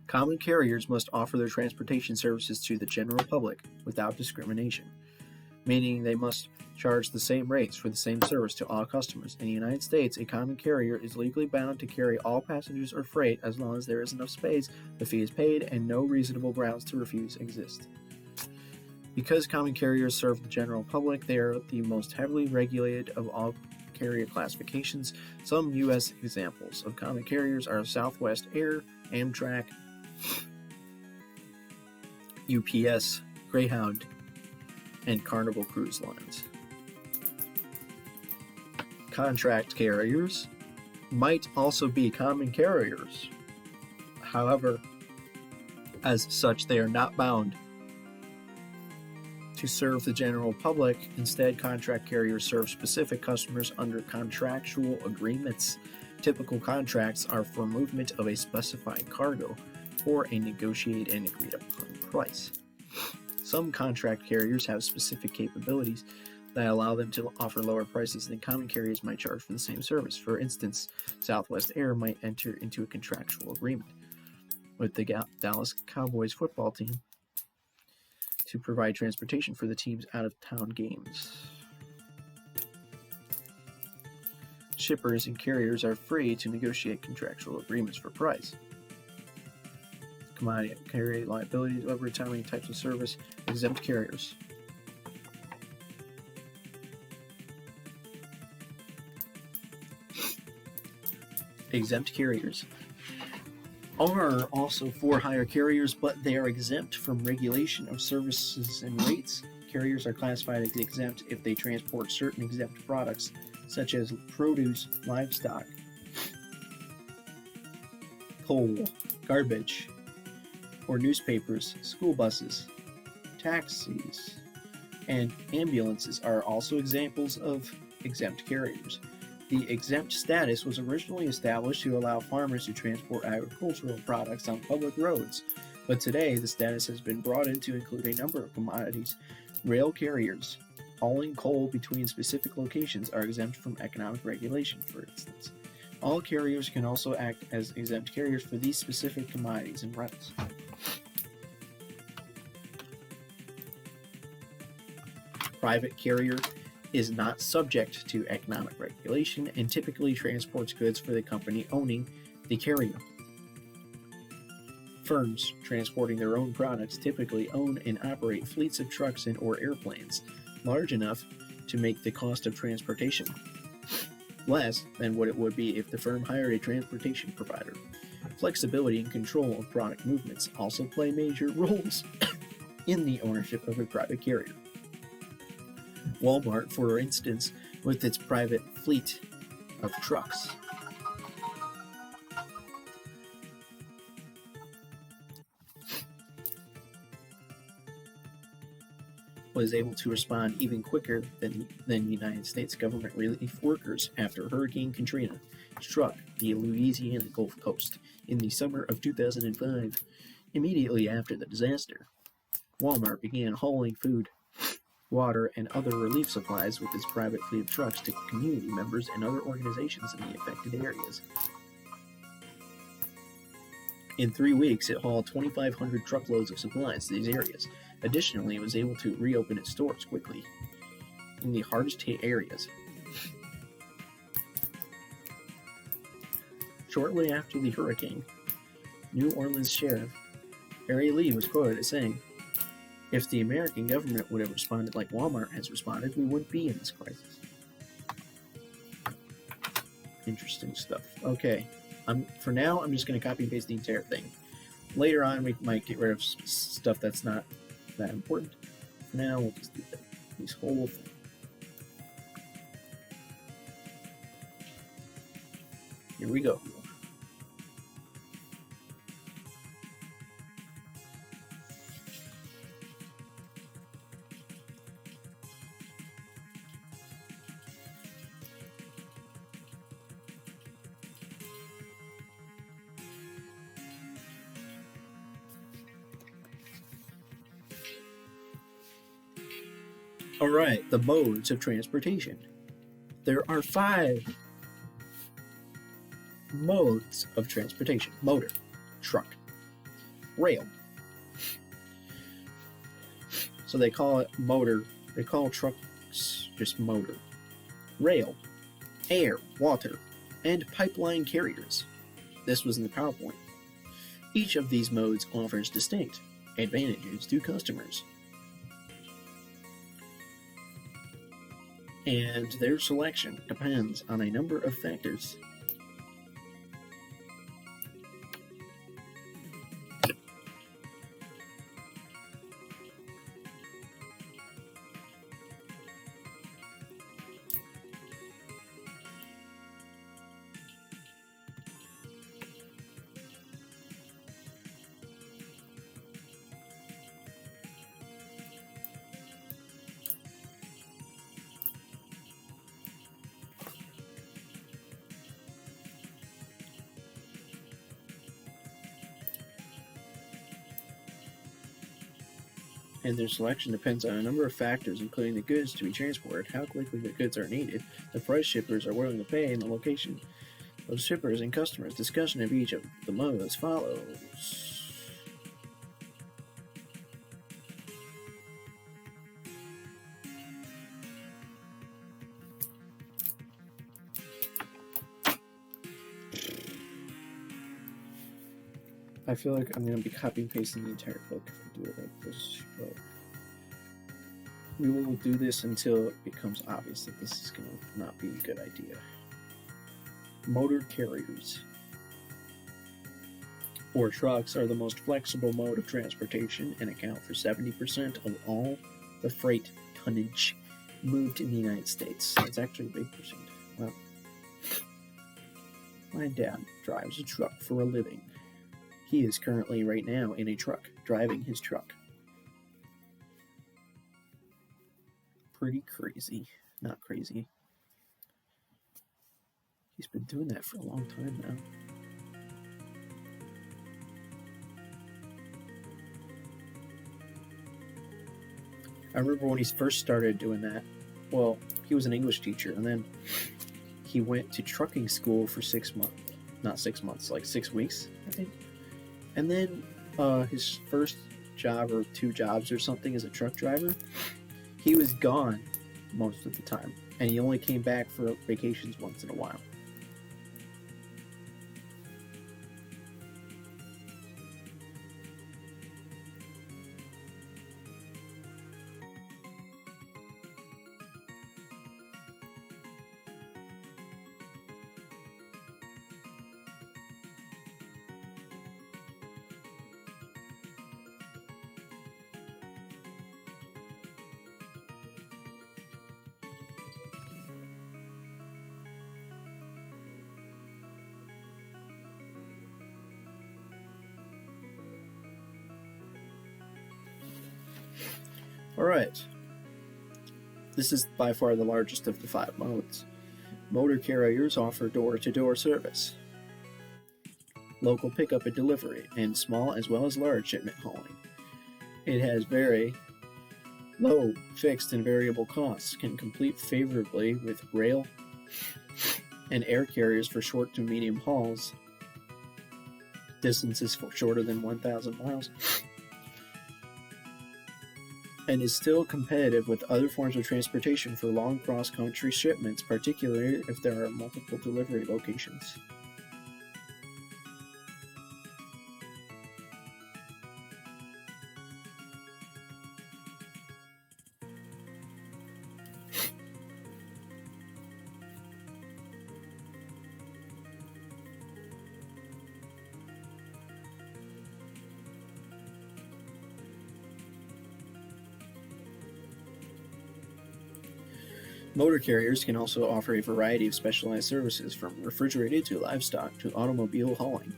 Common carriers must offer their transportation services to the general public without discrimination, meaning they must charge the same rates for the same service to all customers. In the United States, a common carrier is legally bound to carry all passengers or freight as long as there is enough space, the fee is paid, and no reasonable grounds to refuse exist. Because common carriers serve the general public, they are the most heavily regulated of all carrier classifications. Some U.S. examples of common carriers are Southwest Air, Amtrak, UPS, Greyhound, and Carnival Cruise Lines. Contract carriers might also be common carriers. However, as such, they are not bound to serve the general public. Instead, contract carriers serve specific customers under contractual agreements. Typical contracts are for movement of a specified cargo for a negotiated and agreed upon price. Some contract carriers have specific capabilities that allow them to offer lower prices than common carriers might charge for the same service. For instance, Southwest Air might enter into a contractual agreement with the Dallas Cowboys football team to provide transportation for the team's out-of-town games. Shippers and carriers are free to negotiate contractual agreements for price. Commodity carrier liabilities, overtime, types of service, exempt carriers. Exempt carriers are also for-hire carriers, but they are exempt from regulation of services and rates. Carriers are classified as exempt if they transport certain exempt products, such as produce, livestock, coal, garbage, or newspapers. School buses, taxis, and ambulances are also examples of exempt carriers. The exempt status was originally established to allow farmers to transport agricultural products on public roads, but today the status has been broadened to include a number of commodities. Rail carriers hauling coal between specific locations are exempt from economic regulation, for instance. All carriers can also act as exempt carriers for these specific commodities and routes. Private carrier is not subject to economic regulation and typically transports goods for the company owning the carrier. Firms transporting their own products typically own and operate fleets of trucks and or airplanes large enough to make the cost of transportation less than what it would be if the firm hired a transportation provider. Flexibility and control of product movements also play major roles in the ownership of a private carrier. Walmart, for instance, with its private fleet of trucks, was able to respond even quicker than United States government relief workers after Hurricane Katrina struck the Louisiana Gulf Coast in the summer of 2005. Immediately after the disaster, Walmart began hauling food, water, and other relief supplies with its private fleet of trucks to community members and other organizations in the affected areas. In 3 weeks, it hauled 2,500 truckloads of supplies to these areas. Additionally, it was able to reopen its stores quickly in the hardest hit areas. Shortly after the hurricane, New Orleans Sheriff Harry Lee was quoted as saying, "If the American government would have responded like Walmart has responded, we wouldn't be in this crisis." Interesting stuff. Okay, for now, I'm just going to copy and paste the entire thing. Later on, we might get rid of stuff that's not that important. For now, we'll just do this whole thing. Here we go. Alright, the modes of transportation. There are 5 modes of transportation. Motor, truck, rail. So they call it motor, they call trucks just motor. Rail, air, water, and pipeline carriers. This was in the PowerPoint. Each of these modes offers distinct advantages to customers, and their selection depends on a number of factors. And their selection depends on a number of factors, including the goods to be transported, how quickly the goods are needed, the price shippers are willing to pay, and the location Those shippers and customers. Discussion of each of the modes as follows. I feel like I'm going to be copy and pasting the entire book if I do it like this, but we will do this until it becomes obvious that this is going to not be a good idea. Motor carriers or trucks are the most flexible mode of transportation and account for 70% of all the freight tonnage moved in the United States. That's actually a big percent. Wow. My dad drives a truck for a living. He is currently right now in a truck, driving his truck. Pretty crazy. Not crazy. He's been doing that for a long time now. I remember when he first started doing that, well, he was an English teacher, and then he went to trucking school for 6 months. Not 6 months, like 6 weeks, I think. And then his first job or 2 jobs or something as a truck driver, he was gone most of the time. And he only came back for vacations once in a while. Alright, this is by far the largest of the 5 modes. Motor carriers offer door-to-door service, local pickup and delivery, and small as well as large shipment hauling. It has very low fixed and variable costs, can compete favorably with rail and air carriers for short to medium hauls, distances for shorter than 1,000 miles, and is still competitive with other forms of transportation for long cross-country shipments, particularly if there are multiple delivery locations. Motor carriers can also offer a variety of specialized services, from refrigerated to livestock to automobile hauling.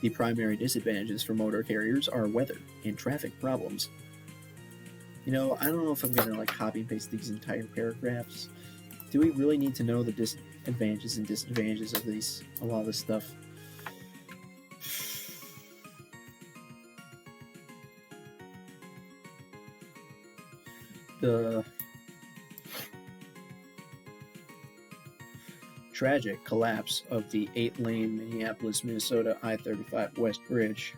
The primary disadvantages for motor carriers are weather and traffic problems. You know, I don't know if I'm going to copy and paste these entire paragraphs. Do we really need to know the disadvantages and disadvantages of all this stuff? The tragic collapse of the 8-lane Minneapolis, Minnesota I-35 West Bridge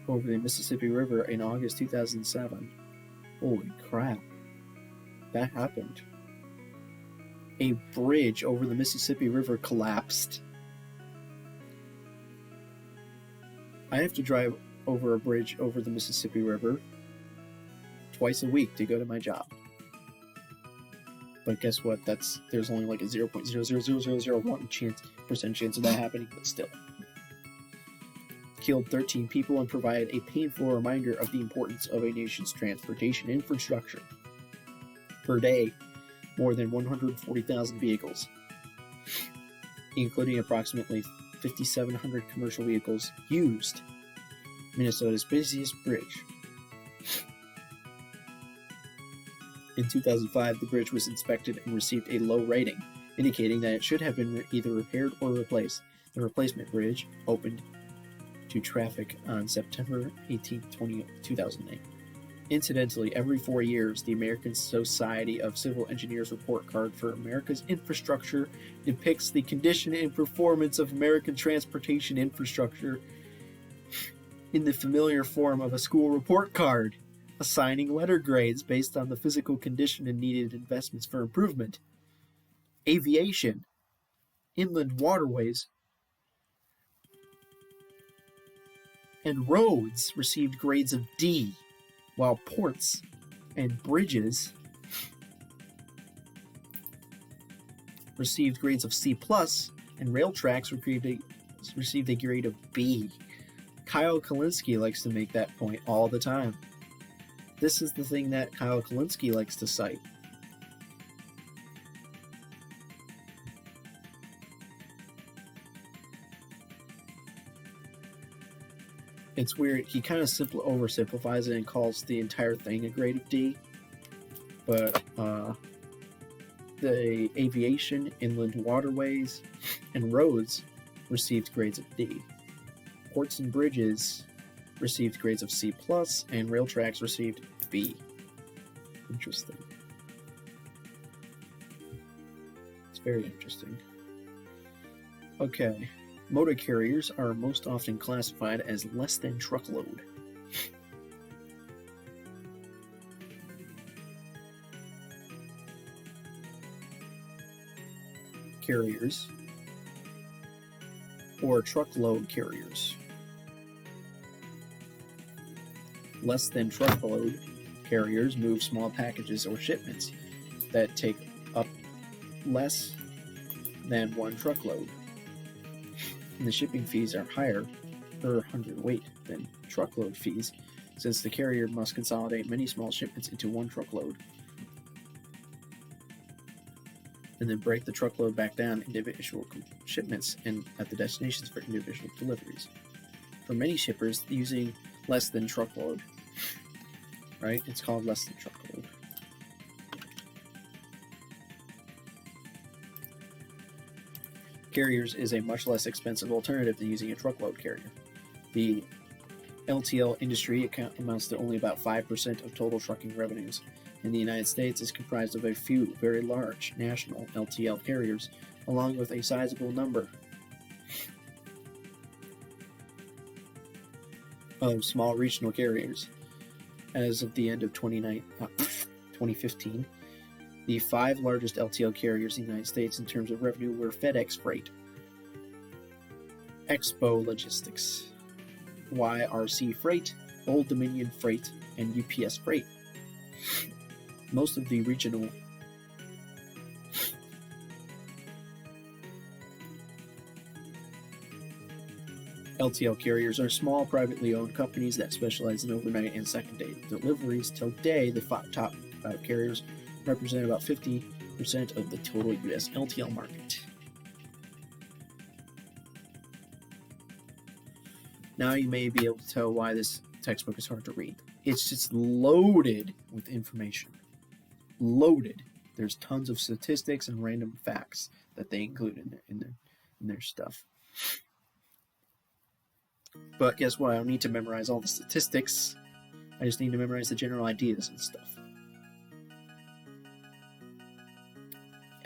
over the Mississippi River in August 2007. Holy crap. That happened. A bridge over the Mississippi River collapsed. I have to drive over a bridge over the Mississippi River twice a week to go to my job. But guess what? There's only like a 0.00001% chance of that happening, but still. Killed 13 people and provided a painful reminder of the importance of a nation's transportation infrastructure. Per day, more than 140,000 vehicles, including approximately 5,700 commercial vehicles, used Minnesota's busiest bridge. In 2005, the bridge was inspected and received a low rating, indicating that it should have been either repaired or replaced. The replacement bridge opened to traffic on September 18, 2008. Incidentally, every 4 years, the American Society of Civil Engineers report card for America's infrastructure depicts the condition and performance of American transportation infrastructure in the familiar form of a school report card, assigning letter grades based on the physical condition and needed investments for improvement. Aviation, inland waterways, and roads received grades of D, while ports and bridges received grades of C+, and rail tracks received a grade of B. Kyle Kalinske likes to make that point all the time. This is the thing that Kyle Kalinske likes to cite. It's weird. He kind of oversimplifies it and calls the entire thing a grade of D. But the aviation, inland waterways, and roads received grades of D. Ports and bridges received grades of C+, and rail tracks received B. Interesting. It's very interesting. Okay. Motor carriers are most often classified as less than truckload. Carriers or truckload carriers. Less than truckload carriers move small packages or shipments that take up less than one truckload. And the shipping fees are higher per hundredweight than truckload fees, since the carrier must consolidate many small shipments into one truckload and then break the truckload back down into individual shipments and at the destinations for individual deliveries. For many shippers, using less than truckload, right? It's called less than truckload. Carriers is a much less expensive alternative than using a truckload carrier. The LTL industry amounts to only about 5% of total trucking revenues. In the United States, is comprised of a few very large national LTL carriers, along with a sizable number of small regional carriers. As of the end of 2015, the 5 largest LTL carriers in the United States in terms of revenue were FedEx Freight, Expo Logistics, YRC Freight, Old Dominion Freight, and UPS Freight. Most of the regional LTL carriers are small, privately owned companies that specialize in overnight and second-day deliveries. Today, the top 5 carriers represent about 50% of the total U.S. LTL market. Now you may be able to tell why this textbook is hard to read. It's just loaded with information. Loaded. There's tons of statistics and random facts that they include in their stuff. But guess what? I don't need to memorize all the statistics. I just need to memorize the general ideas and stuff.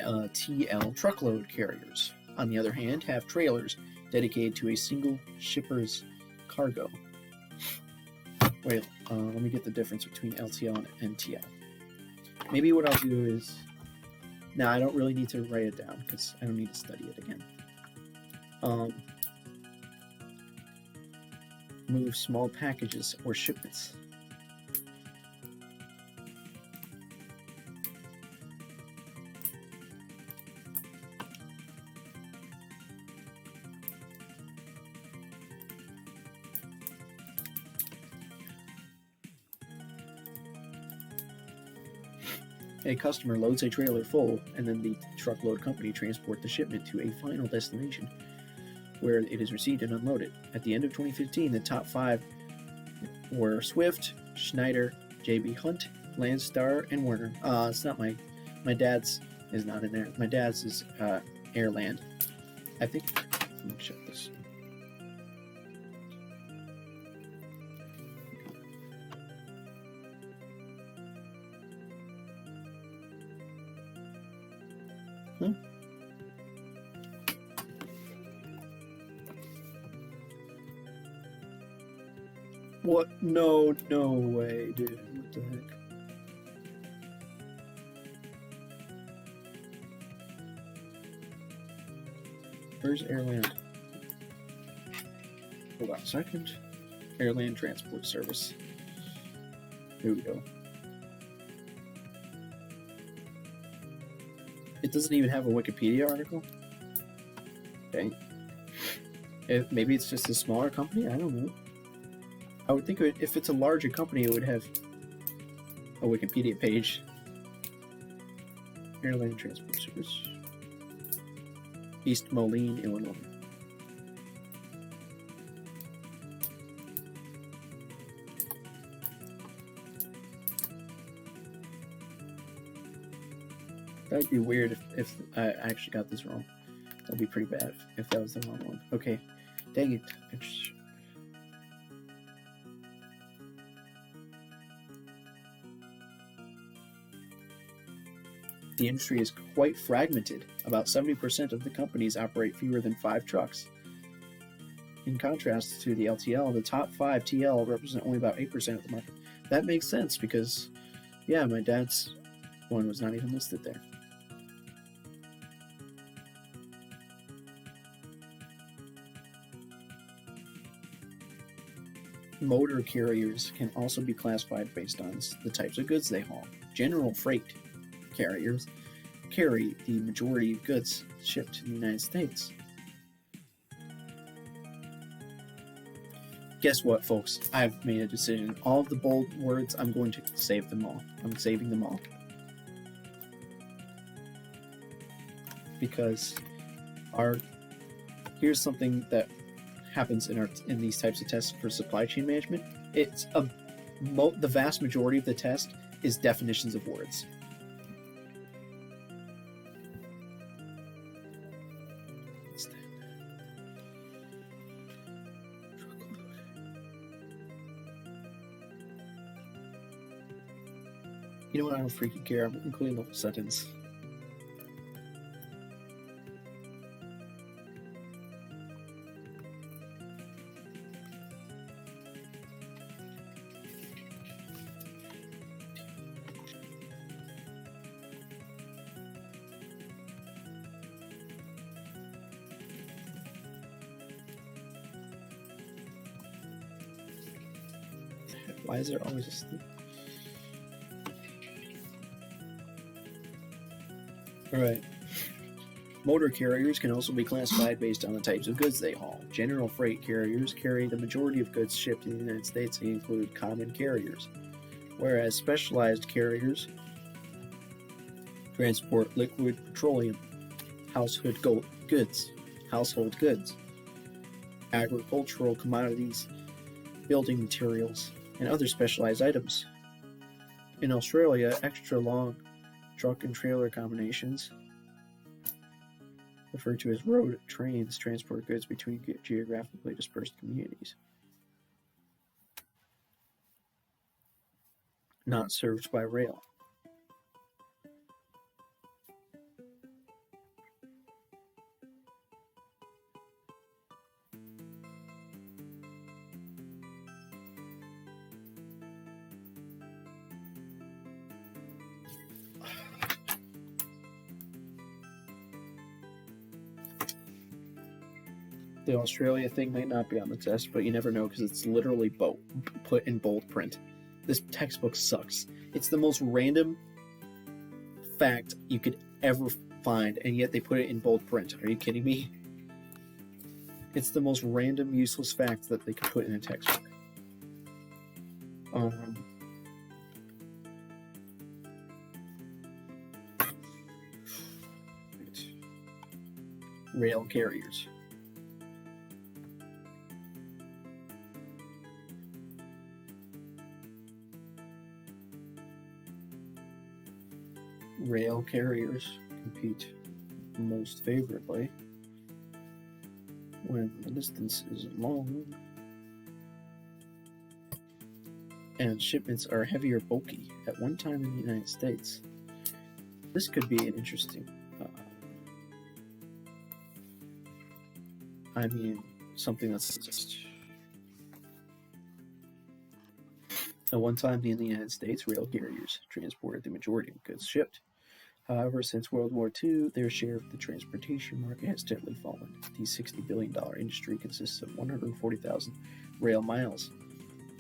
TL truckload carriers, on the other hand, have trailers dedicated to a single shipper's cargo. Wait, let me get the difference between LTL and TL. Maybe what I'll do is... Now, I don't really need to write it down because I don't need to study it again. Move small packages or shipments. A customer loads a trailer full, and then the truckload company transports the shipment to a final destination, where it is received and unloaded. At the end of 2015, the top 5 were Swift, Schneider, JB Hunt, Landstar, and Werner. It's not my dad's is not in there. My dad's is Airland. I think. Let me check this. Huh? What? No way, dude. What the heck? Where's Airland? Hold on a second. Airland Transport Service. Here we go. It doesn't even have a Wikipedia article? Okay. Maybe it's just a smaller company? I don't know. I would think if it's a larger company, it would have a Wikipedia page. Airline Transport Service. East Moline, Illinois. That'd be weird if I actually got this wrong. That'd be pretty bad if that was the wrong one. Okay. Dang it. The industry is quite fragmented. About 70% of the companies operate fewer than 5 trucks. In contrast to the LTL, the top 5 TL represent only about 8% of the market. That makes sense because, yeah, my dad's one was not even listed there. Motor carriers can also be classified based on the types of goods they haul. General freight carriers carry the majority of goods shipped to the United States. Guess what, folks? I've made a decision. All of the bold words, I'm going to save them all. I'm saving them all. Because here's something that happens in these types of tests for supply chain management. It's the vast majority of the test is definitions of words. You know what? I don't freaking care. I'm including the whole sentence. Why is there always a sleep? Alright. Motor carriers can also be classified based on the types of goods they haul. General freight carriers carry the majority of goods shipped in the United States and include common carriers, whereas specialized carriers transport liquid petroleum, household goods, agricultural commodities, building materials, and other specialized items. In Australia, extra long truck and trailer combinations, referred to as road trains, transport goods between geographically dispersed communities not served by rail. The Australia thing might not be on the test, but you never know because it's literally put in bold print. This textbook sucks. It's the most random fact you could ever find, and yet they put it in bold print. Are you kidding me? It's the most random, useless fact that they could put in a textbook. Rail carriers. Rail carriers compete most favorably when the distance is long and shipments are heavy or bulky at one time in the United States. This could be an interesting I mean something that's just. At one time in the United States, rail carriers transported the majority of goods shipped. However, since World War II, their share of the transportation market has steadily fallen. The $60 billion industry consists of 140,000 rail miles,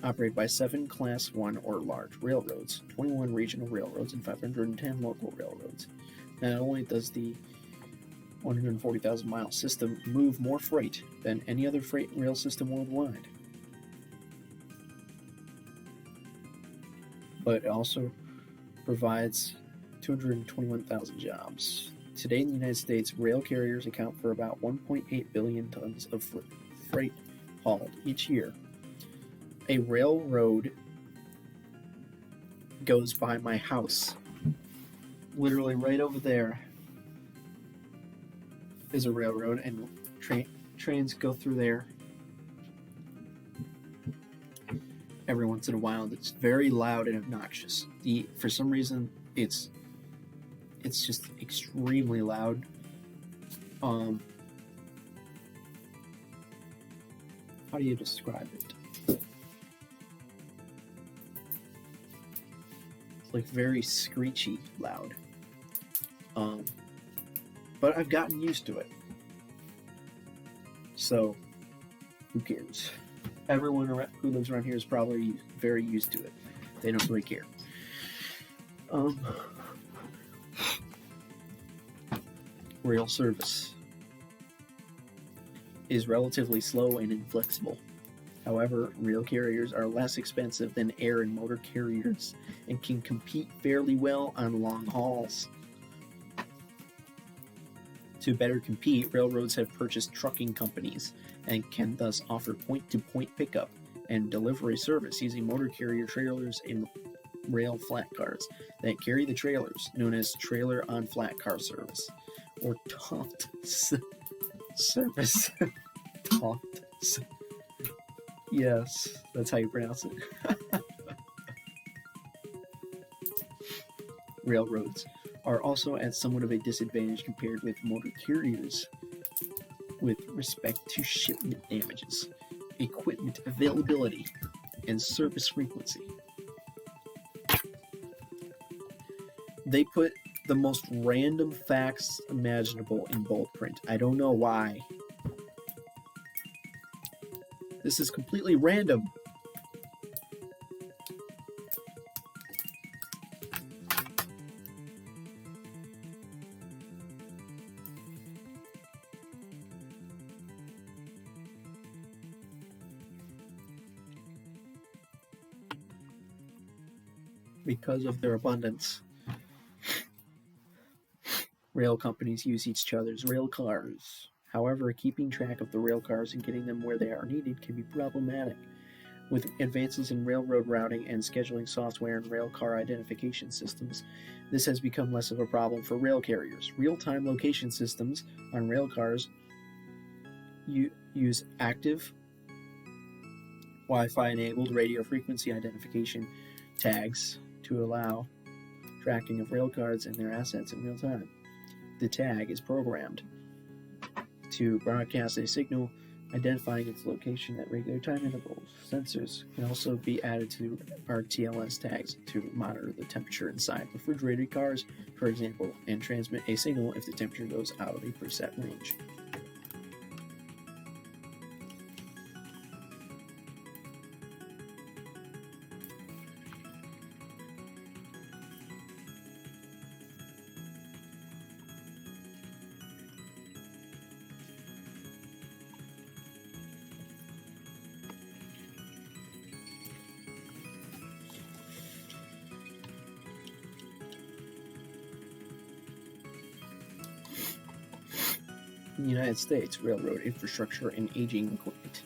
operated by 7 Class 1 or large railroads, 21 regional railroads, and 510 local railroads. Not only does the 140,000 mile system move more freight than any other freight rail system worldwide, but it also provides 221,000 jobs. Today in the United States, rail carriers account for about 1.8 billion tons of freight hauled each year. A railroad goes by my house. Literally right over there is a railroad, and trains go through there every once in a while. It's very loud and obnoxious. For some reason, it's just extremely loud. How do you describe it? It's like very screechy loud. But I've gotten used to it. So, who cares? Everyone who lives around here is probably very used to it. They don't really care. Rail service is relatively slow and inflexible. However, rail carriers are less expensive than air and motor carriers and can compete fairly well on long hauls. To better compete, railroads have purchased trucking companies and can thus offer point-to-point pickup and delivery service using motor carrier trailers and rail flat cars that carry the trailers, known as trailer on flat car service, or TOFT service. TOFT. Yes, that's how you pronounce it. Railroads are also at somewhat of a disadvantage compared with motor carriers with respect to shipment damages, equipment availability, and service frequency. They put the most random facts imaginable in bold print. I don't know why. This is completely random. Because of their abundance, rail companies use each other's rail cars. However, keeping track of the rail cars and getting them where they are needed can be problematic. With advances in railroad routing and scheduling software and rail car identification systems, this has become less of a problem for rail carriers. Real-time location systems on rail cars use active Wi-Fi-enabled radio frequency identification tags to allow tracking of rail cars and their assets in real time. The tag is programmed to broadcast a signal identifying its location at regular time intervals. Sensors can also be added to RTLS tags to monitor the temperature inside refrigerated cars, for example, and transmit a signal if the temperature goes out of a preset range. In the United States, railroad infrastructure and aging equipment.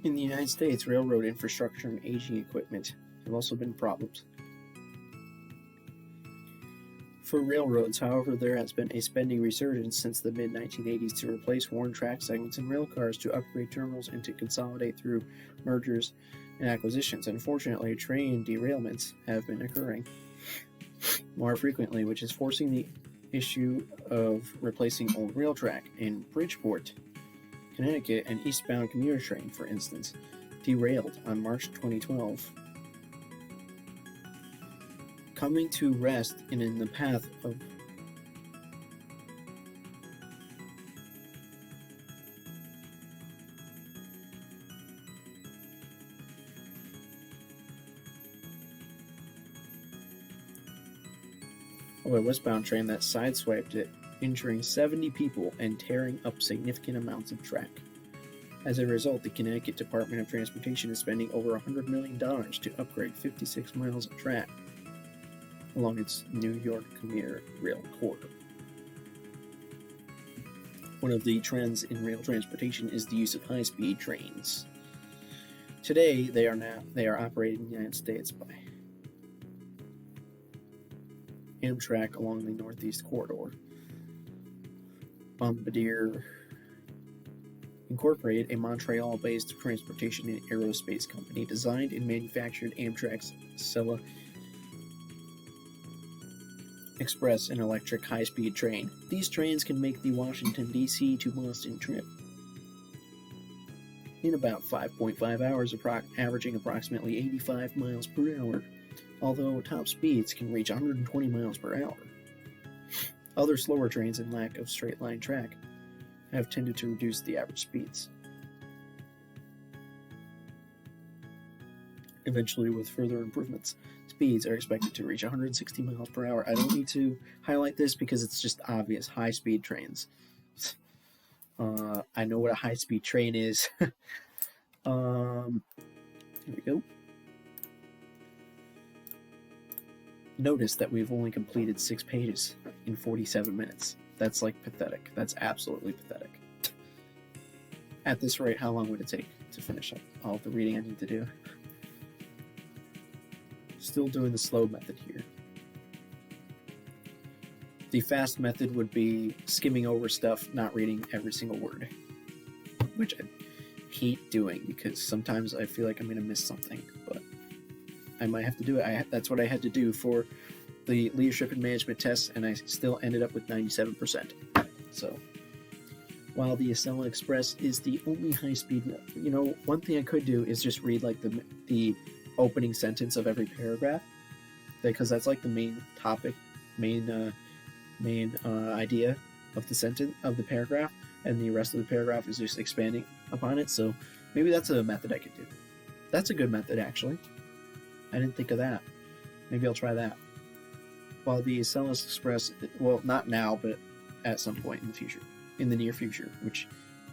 In the United States, railroad infrastructure and aging equipment have also been problems. For railroads, however, there has been a spending resurgence since the mid-1980s to replace worn track segments and rail cars, to upgrade terminals, and to consolidate through mergers and acquisitions. Unfortunately, train derailments have been occurring more frequently, which is forcing the issue of replacing old rail track. In Bridgeport, Connecticut, an eastbound commuter train, for instance, derailed on March 2012, coming to rest in the path of a westbound train that sideswiped it, injuring 70 people and tearing up significant amounts of track. As a result, the Connecticut Department of Transportation is spending over $100 million to upgrade 56 miles of track along its New York commuter rail corridor. One of the trends in rail transportation is the use of high-speed trains. Today, they are operated in the United States by Amtrak along the Northeast Corridor. Bombardier Incorporated, a Montreal-based transportation and aerospace company, designed and manufactured Amtrak's Scylla Express, an electric high-speed train. These trains can make the Washington, D.C. to Boston trip in about 5.5 hours, averaging approximately 85 miles per hour, although top speeds can reach 120 miles per hour. Other slower trains and lack of straight-line track have tended to reduce the average speeds. Eventually, with further improvements, speeds are expected to reach 160 miles per hour. I don't need to highlight this because it's just obvious. High-speed trains. I know what a high-speed train is. Here we go. Notice that we've only completed 6 pages in 47 minutes. That's like pathetic. That's absolutely pathetic. At this rate, how long would it take to finish up all of the reading I need to do? Still doing the slow method here. The fast method would be skimming over stuff, not reading every single word, which I hate doing because sometimes I feel like I'm going to miss something, but I might have to do it. That's what I had to do for the leadership and management tests, and I still ended up with 97%. So, while the Acela Express is the only high-speed, one thing I could do is just read like the opening sentence of every paragraph, because that's like the main topic, main idea of the sentence of the paragraph, and the rest of the paragraph is just expanding upon it. So maybe that's a method I could do. That's a good method, actually. I didn't think of that. Maybe I'll try that. While the Acela Express, well, not now, but at some point in the future, in the near future, which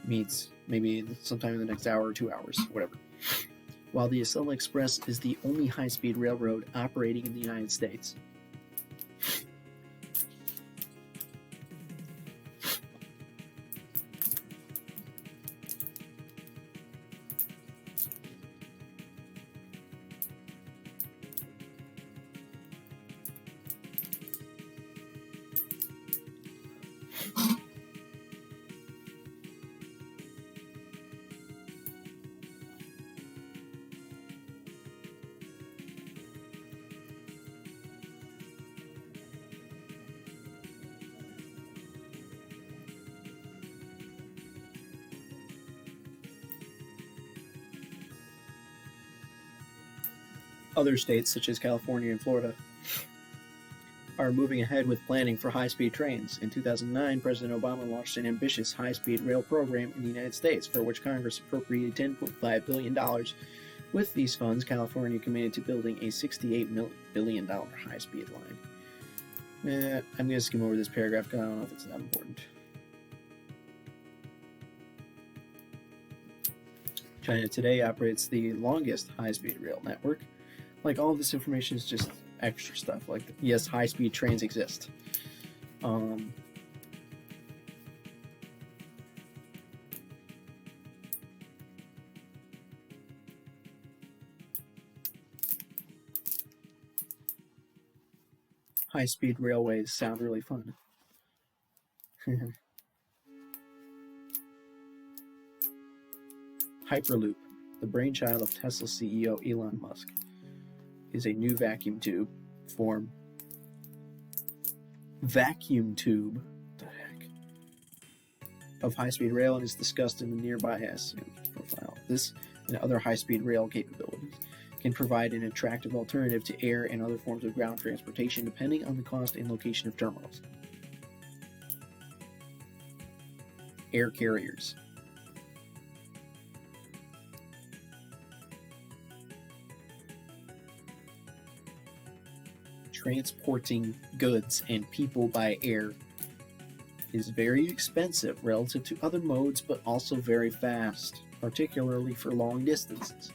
means maybe sometime in the next hour or 2 hours, whatever. While the Acela Express is the only high-speed railroad operating in the United States, other states, such as California and Florida, are moving ahead with planning for high-speed trains. In 2009, President Obama launched an ambitious high-speed rail program in the United States, for which Congress appropriated $10.5 billion. With these funds, California committed to building a $68 billion high-speed line. I'm going to skim over this paragraph because I don't know if it's that important. China today operates the longest high-speed rail network. Like, all of this information is just extra stuff. Like, yes, high-speed trains exist. high-speed railways sound really fun. Hyperloop, the brainchild of Tesla CEO Elon Musk, is a new vacuum tube form. Vacuum tube, what the heck, of high-speed rail, and is discussed in the nearby profile. This and other high-speed rail capabilities can provide an attractive alternative to air and other forms of ground transportation, depending on the cost and location of terminals. Air carriers. Transporting goods and people by air is very expensive relative to other modes, but also very fast, particularly for long distances.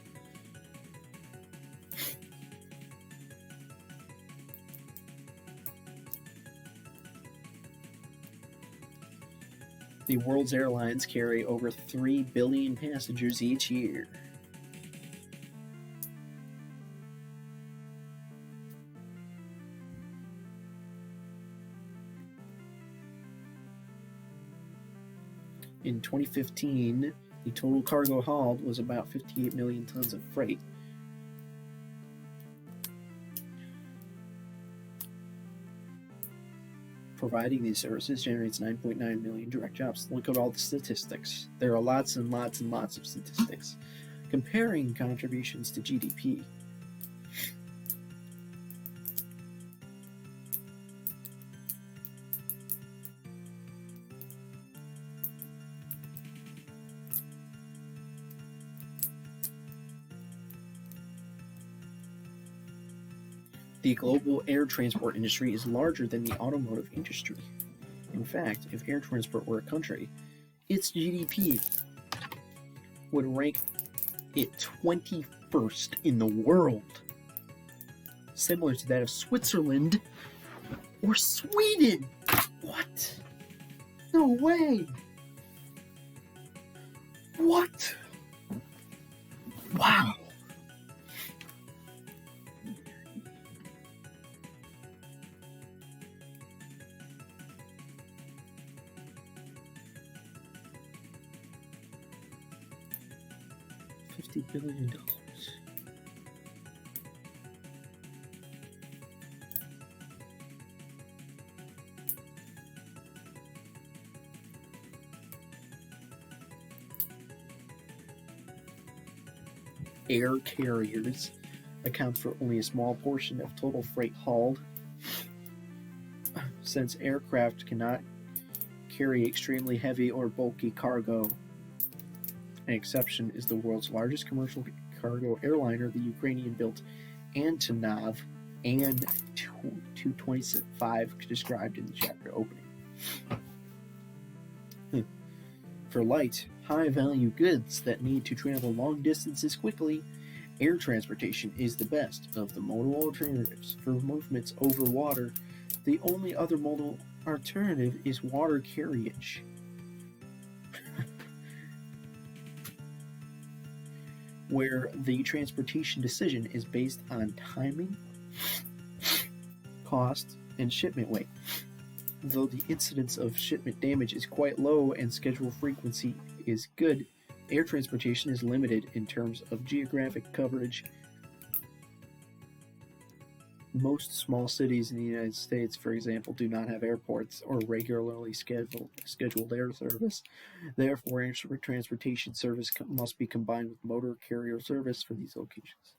The world's airlines carry over 3 billion passengers each year. In 2015, the total cargo hauled was about 58 million tons of freight. Providing these services generates 9.9 million direct jobs. Look at all the statistics. There are lots and lots and lots of statistics comparing contributions to GDP. The global air transport industry is larger than the automotive industry. In fact, if air transport were a country, its GDP would rank it 21st in the world, similar to that of Switzerland or Sweden. What? No way! What? Wow! $50 billion. Air carriers account for only a small portion of total freight hauled. Since aircraft cannot carry extremely heavy or bulky cargo, an exception is the world's largest commercial cargo airliner, the Ukrainian-built Antonov An-225, described in the chapter opening. For light, high-value goods that need to travel long distances quickly, air transportation is the best of the modal alternatives. For movements over water, the only other modal alternative is water carriage. Where the transportation decision is based on timing, cost, and shipment weight. Though the incidence of shipment damage is quite low and schedule frequency is good, air transportation is limited in terms of geographic coverage. Most small cities in the United States, for example, do not have airports or regularly scheduled air service. Therefore, air transportation service must be combined with motor carrier service for these locations.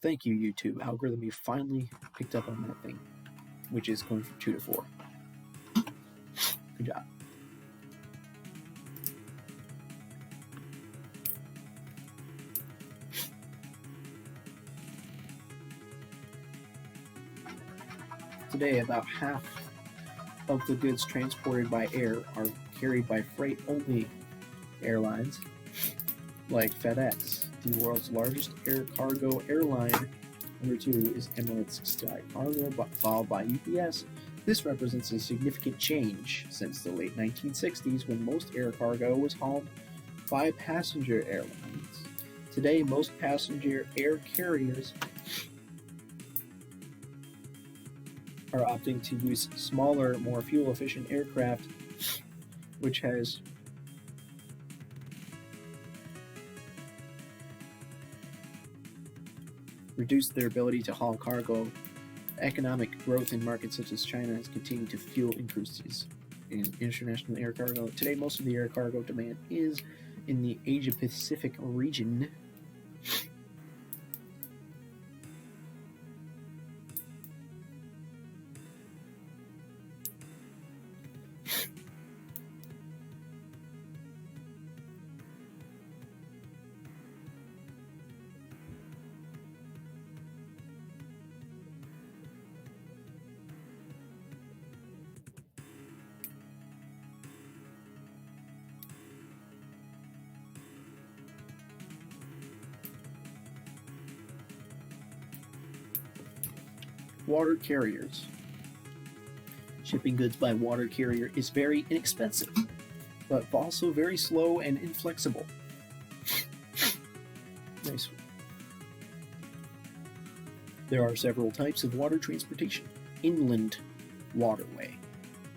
Thank you, YouTube. Algorithm, you finally picked up on that thing, which is going from 2 to 4. Good job. Today, about half of the goods transported by air are carried by freight-only airlines, like FedEx. The world's largest air cargo airline, number 2, is Emirates Sky Cargo, followed by UPS, This represents a significant change since the late 1960s when most air cargo was hauled by passenger airlines. Today, most passenger air carriers are opting to use smaller, more fuel-efficient aircraft, which has reduced their ability to haul cargo. Economic growth in markets such as China has continued to fuel increases in international air cargo. Today, most of the air cargo demand is in the Asia-Pacific region. Water carriers. Shipping goods by water carrier is very inexpensive, but also very slow and inflexible. Nice. There are several types of water transportation: inland waterway,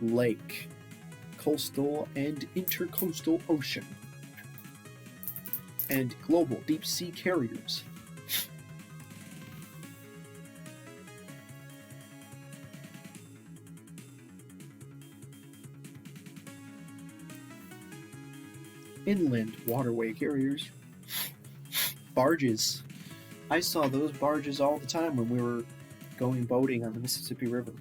lake, coastal and intercoastal ocean, and global deep sea carriers. Inland waterway carriers. Barges. I saw those barges all the time when we were going boating on the Mississippi River.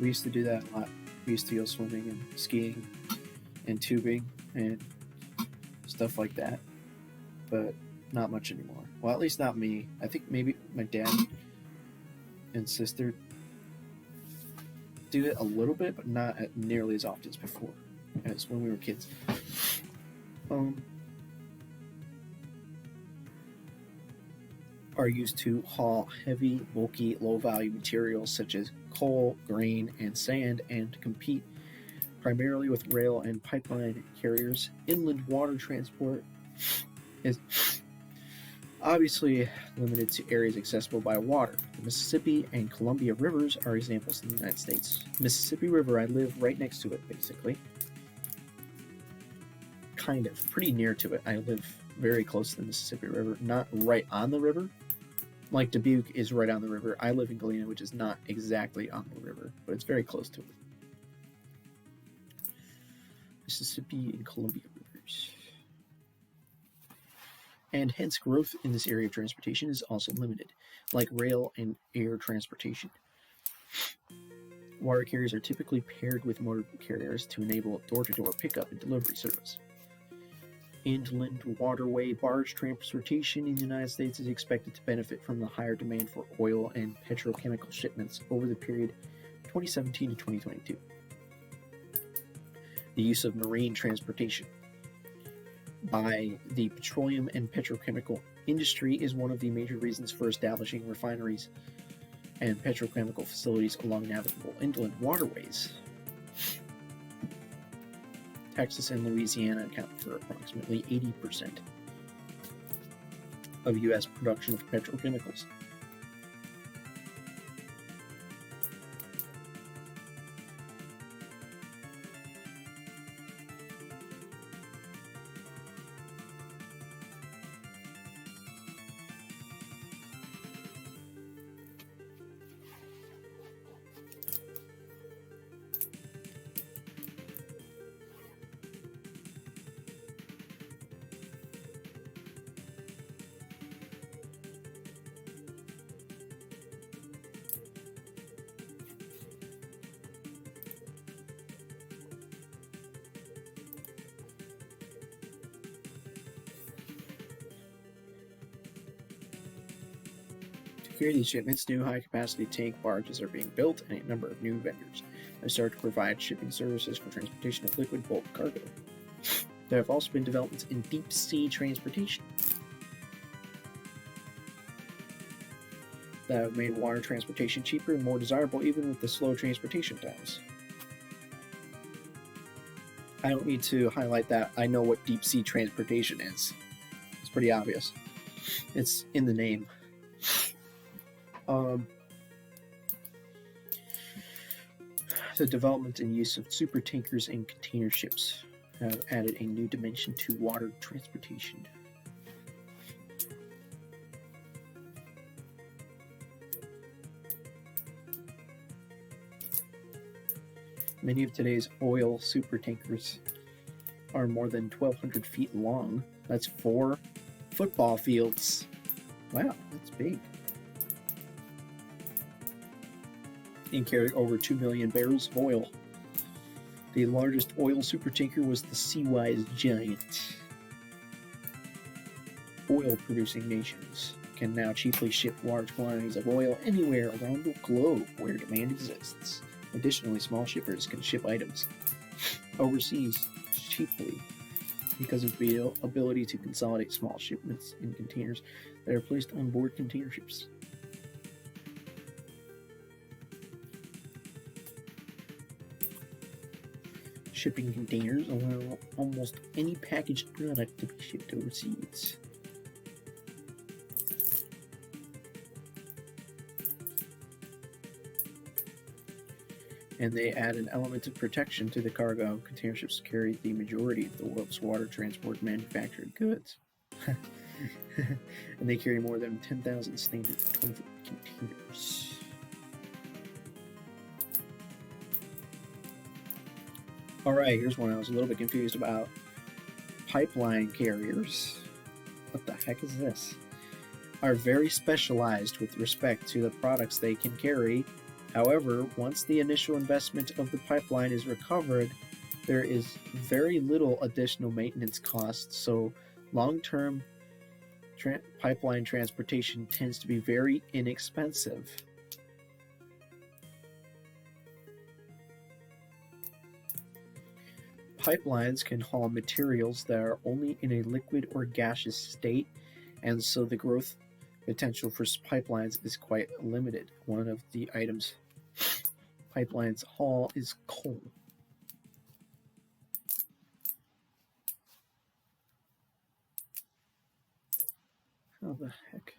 We used to do that a lot. We used to go swimming and skiing and tubing and stuff like that, but not much anymore. Well, at least not me. I think maybe my dad and sister do it a little bit, but not nearly as often as before, as when we were kids. Are used to haul heavy, bulky, low-value materials such as coal, grain, and sand, and compete primarily with rail and pipeline carriers. Inland water transport is obviously limited to areas accessible by water. The Mississippi and Columbia rivers are examples in the United States. Mississippi River, I live right next to it, basically. Kind of, pretty near to it. I live very close to the Mississippi River, not right on the river. Like Dubuque is right on the river. I live in Galena, which is not exactly on the river, but it's very close to it. Mississippi and Columbia rivers. And hence growth in this area of transportation is also limited, like rail and air transportation. Water carriers are typically paired with motor carriers to enable door-to-door pickup and delivery service. Inland waterway barge transportation in the United States is expected to benefit from the higher demand for oil and petrochemical shipments over the period 2017 to 2022. The use of marine transportation by the petroleum and petrochemical industry is one of the major reasons for establishing refineries and petrochemical facilities along navigable inland waterways. Texas and Louisiana account for approximately 80% of U.S. production of petrochemicals. To carry these shipments, new high-capacity tank barges are being built, and a number of new vendors have started to provide shipping services for transportation of liquid bulk cargo. There have also been developments in deep-sea transportation. that have made water transportation cheaper and more desirable even with the slow transportation times. I don't need to highlight that. I know what deep sea transportation is. It's pretty obvious. It's in the name. The development and use of super tankers and container ships have added a new dimension to water transportation. Many of today's oil super tankers are more than 1,200 feet long. That's 4 football fields. Wow, that's big. And carry over 2 million barrels of oil. The largest oil supertanker was the Seawise Giant. Oil-producing nations can now cheaply ship large quantities of oil anywhere around the globe where demand exists. Additionally, small shippers can ship items overseas cheaply because of the ability to consolidate small shipments in containers that are placed on board container ships. Shipping containers allow almost any packaged product to be shipped overseas. And they add an element of protection to the cargo. Container ships carry the majority of the world's water transport manufactured goods. And they carry more than 10,000 standard 20-foot containers. Alright, here's one I was a little bit confused about. Pipeline carriers, what the heck is this? Are very specialized with respect to the products they can carry. However, once the initial investment of the pipeline is recovered, there is very little additional maintenance costs, so long-term pipeline transportation tends to be very inexpensive. Pipelines can haul materials that are only in a liquid or gaseous state, and so the growth potential for pipelines is quite limited. One of the items pipelines haul is coal. How the heck?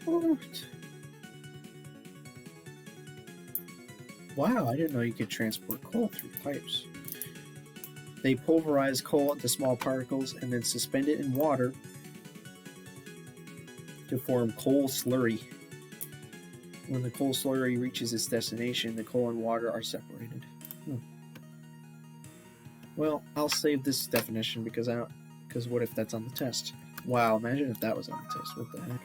What? Wow, I didn't know you could transport coal through pipes. They pulverize coal into small particles and then suspend it in water to form coal slurry. When the coal slurry reaches its destination, the coal and water are separated. Well, I'll save this definition because what if that's on the test? Wow, imagine if that was on the test. What the heck?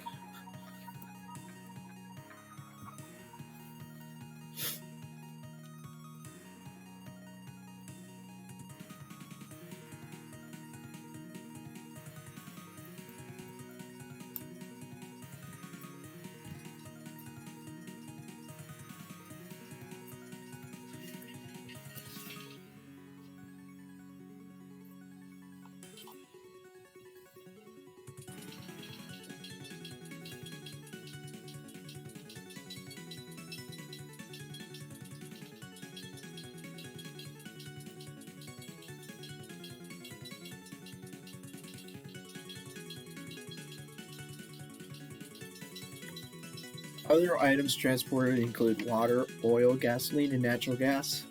Other items transported include water, oil, gasoline, and natural gas.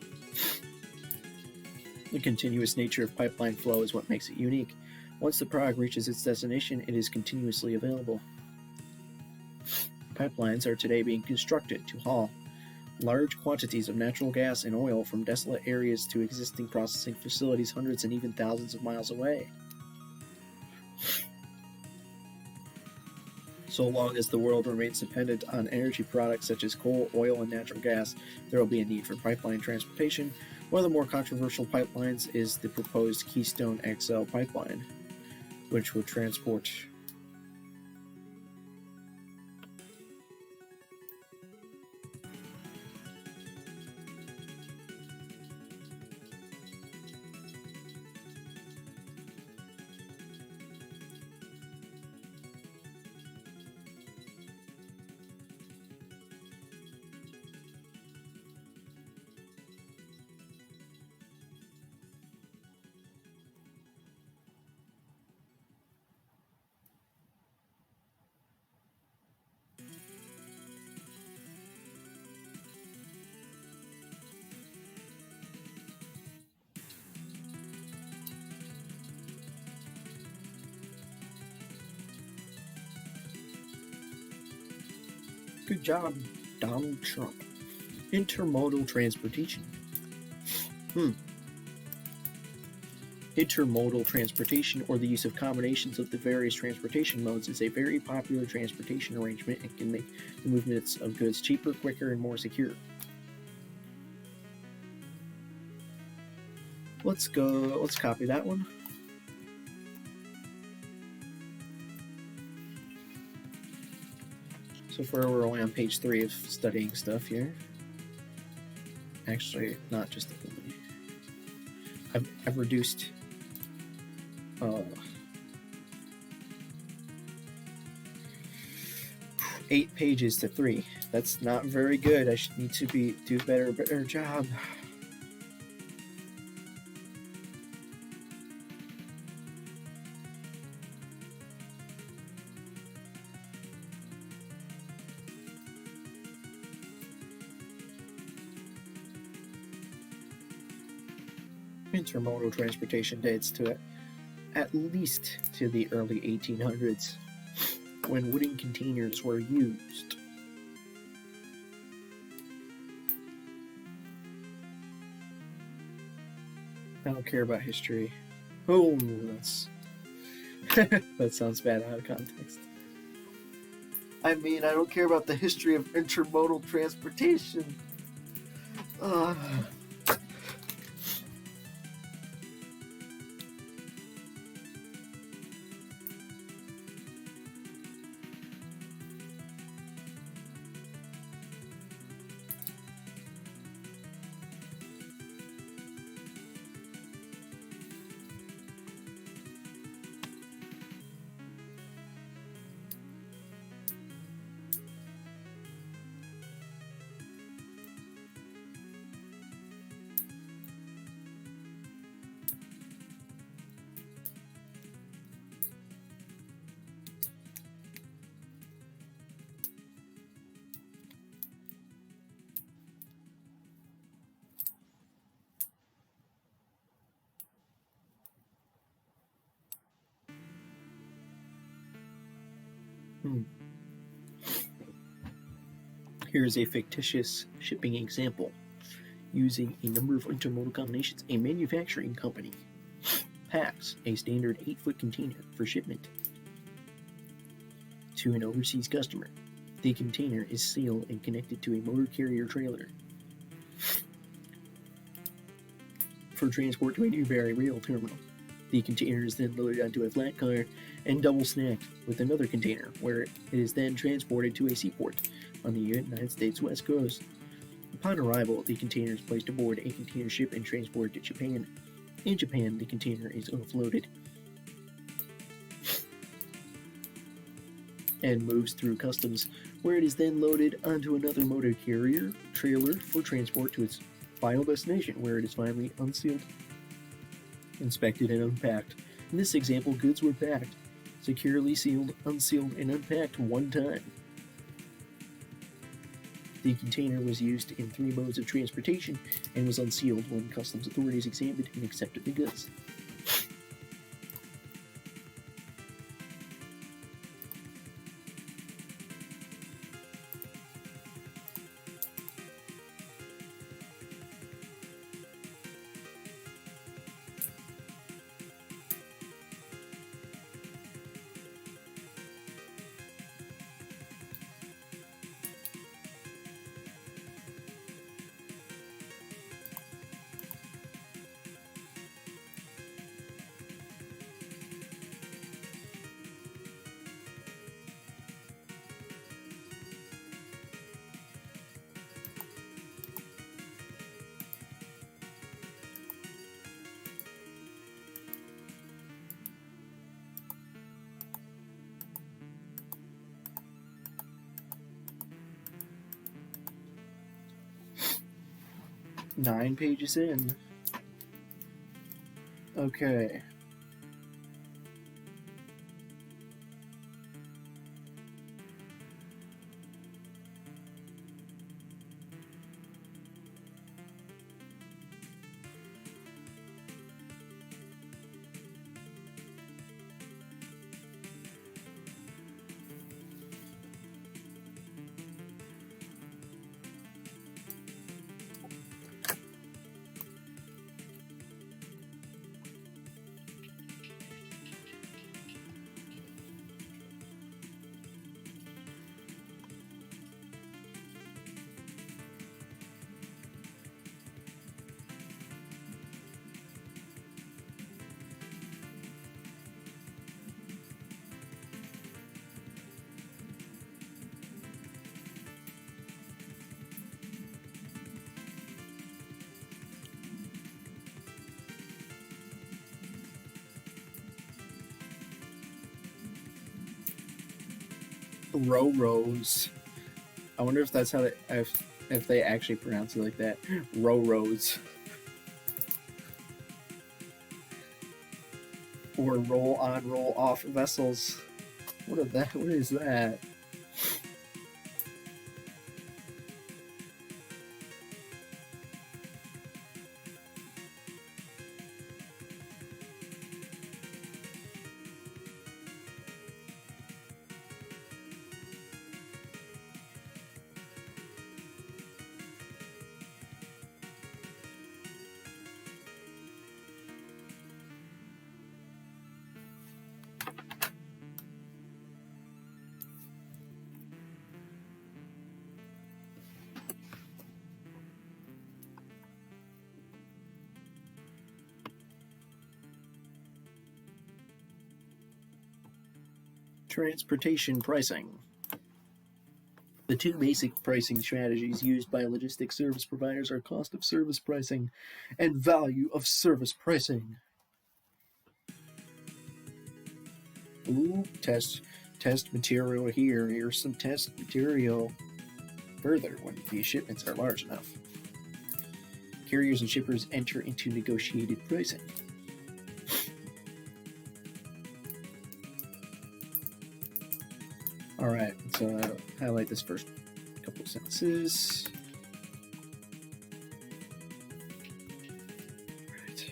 The continuous nature of pipeline flow is what makes it unique. Once the product reaches its destination, it is continuously available. Pipelines are today being constructed to haul large quantities of natural gas and oil from desolate areas to existing processing facilities hundreds and even thousands of miles away. So long as the world remains dependent on energy products such as coal, oil, and natural gas, there will be a need for pipeline transportation. One of the more controversial pipelines is the proposed Keystone XL pipeline, which would transport Good job, Donald Trump. Intermodal transportation. Intermodal transportation, or the use of combinations of the various transportation modes, is a very popular transportation arrangement and can make the movements of goods cheaper, quicker, and more secure. Let's copy that one. So far we're only on page 3 of studying stuff here. Actually, not just only. I've reduced 8 pages to 3. That's not very good. I should need to do a better job. Intermodal transportation dates to at least to the early 1800s, when wooden containers were used. I don't care about history. Oh, that's that sounds bad out of context. I mean, I don't care about the history of intermodal transportation. Here's a fictitious shipping example using a number of intermodal combinations. A manufacturing company packs a standard 8-foot container for shipment to an overseas customer. The container is sealed and connected to a motor carrier trailer for transport to a nearby rail terminal. The container is then loaded onto a flat car and double stacked with another container, where it is then transported to a seaport on the United States West Coast. Upon arrival, the container is placed aboard a container ship and transported to Japan. In Japan, the container is offloaded and moves through customs, where it is then loaded onto another motor carrier trailer for transport to its final destination, where it is finally unsealed, inspected, and unpacked. In this example, goods were packed, securely sealed, unsealed, and unpacked one time. The container was used in 3 modes of transportation and was unsealed when customs authorities examined and accepted the goods. Nine pages in. Okay. Ro-Ros. I wonder if that's how they, if they actually pronounce it like that. Ro-Ros. Or roll on, roll off vessels. What is that? Transportation pricing. The two basic pricing strategies used by logistics service providers are cost of service pricing and value of service pricing. Ooh, test material here. Here's some test material. Further, when these shipments are large enough, carriers and shippers enter into negotiated pricing. Alright, let's highlight this first couple of sentences. Right.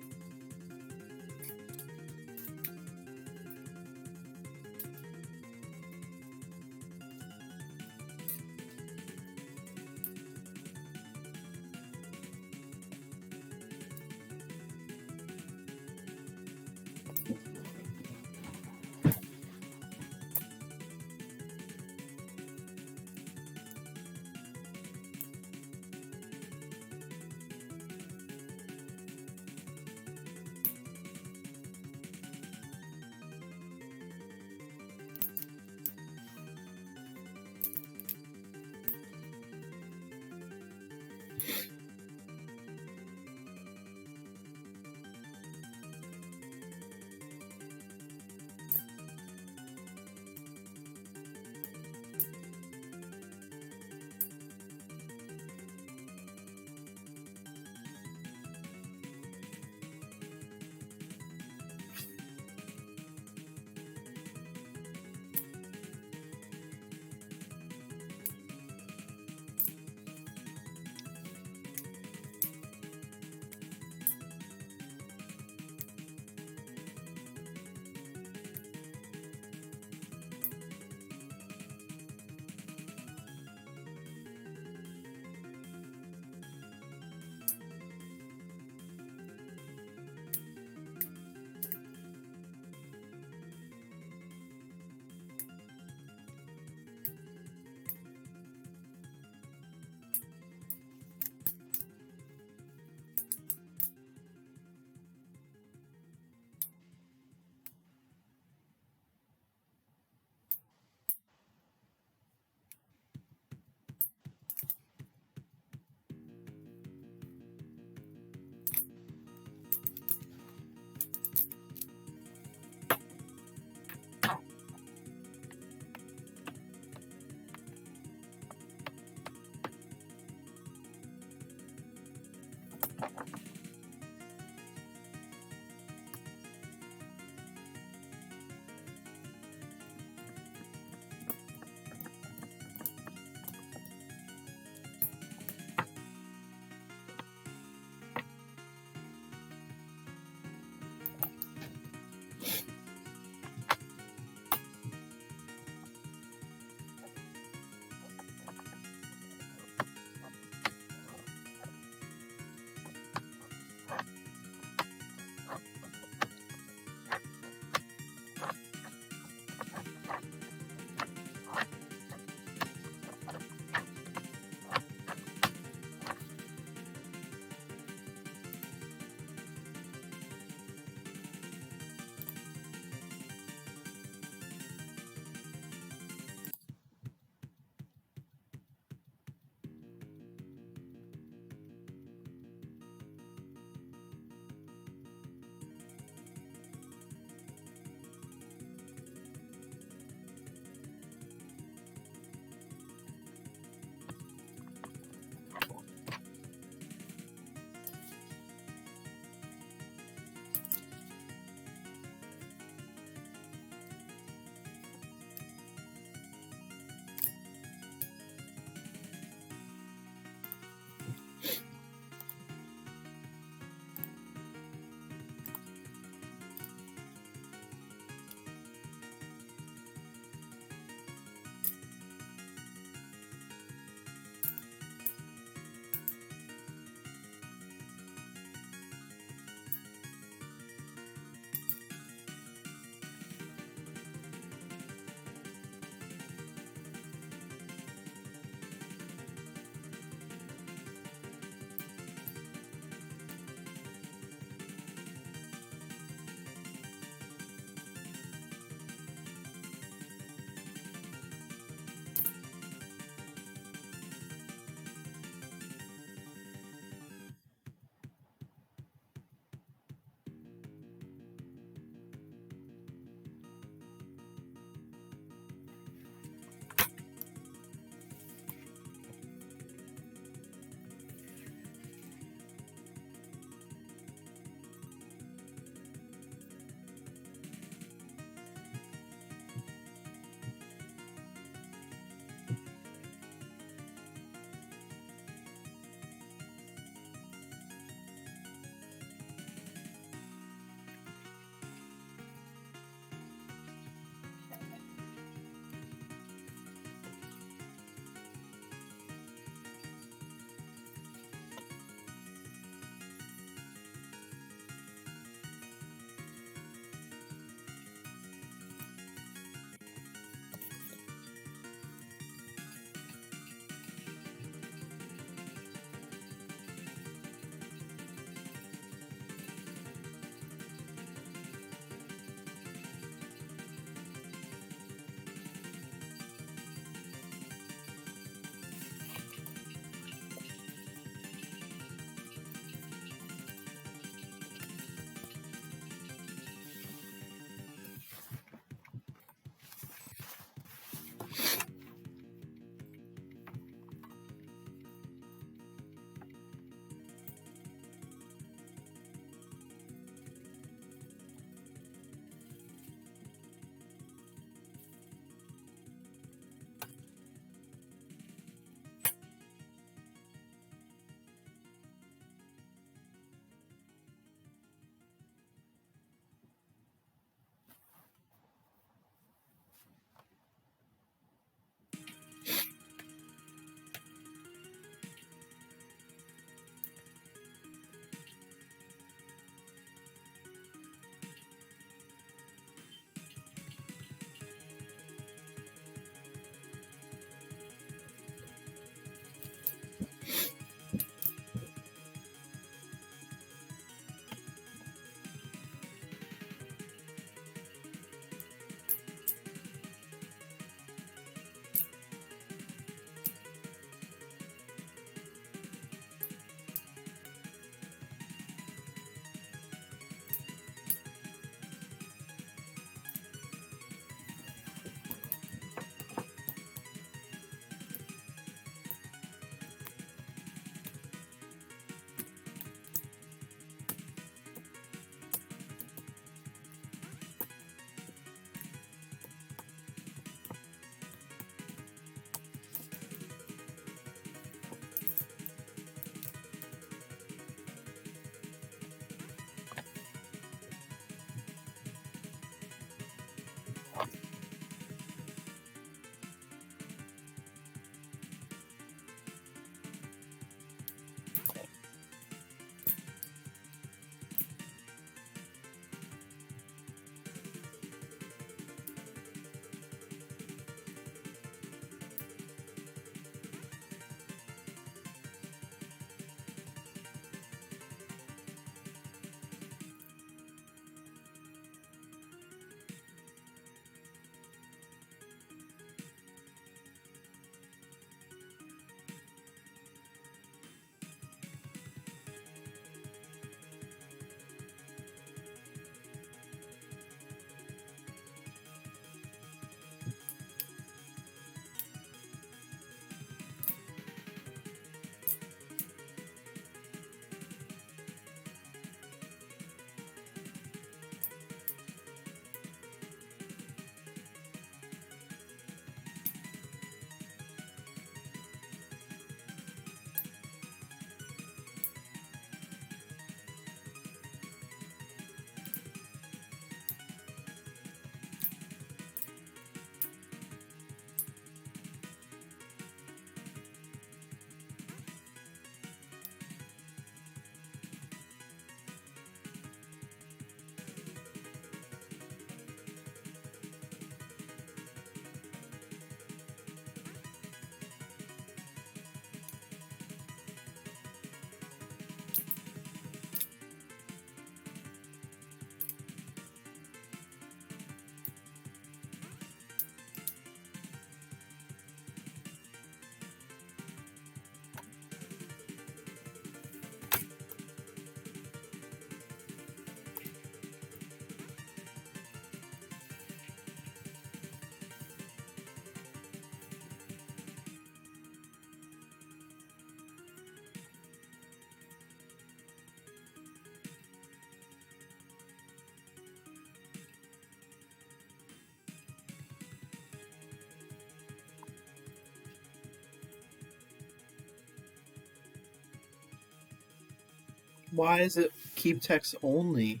Why is it keep text only?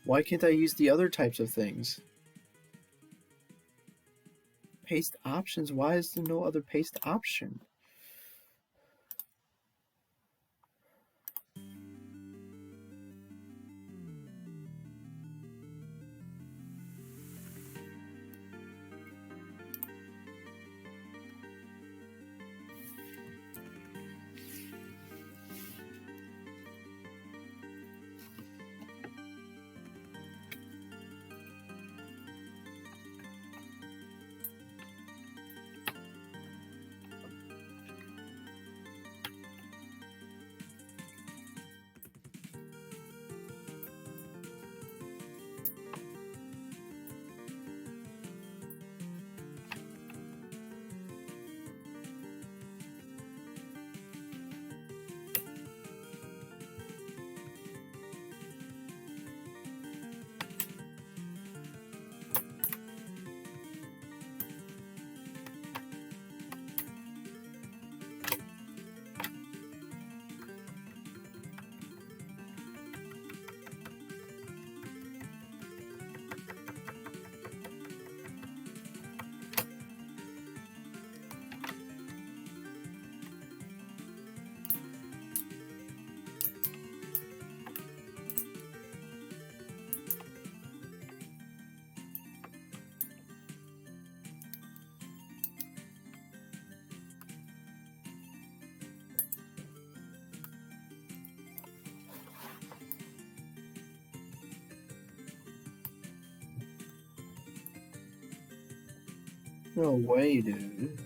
Why can't I use the other types of things? Paste options. Why is there no other paste option? No way, dude.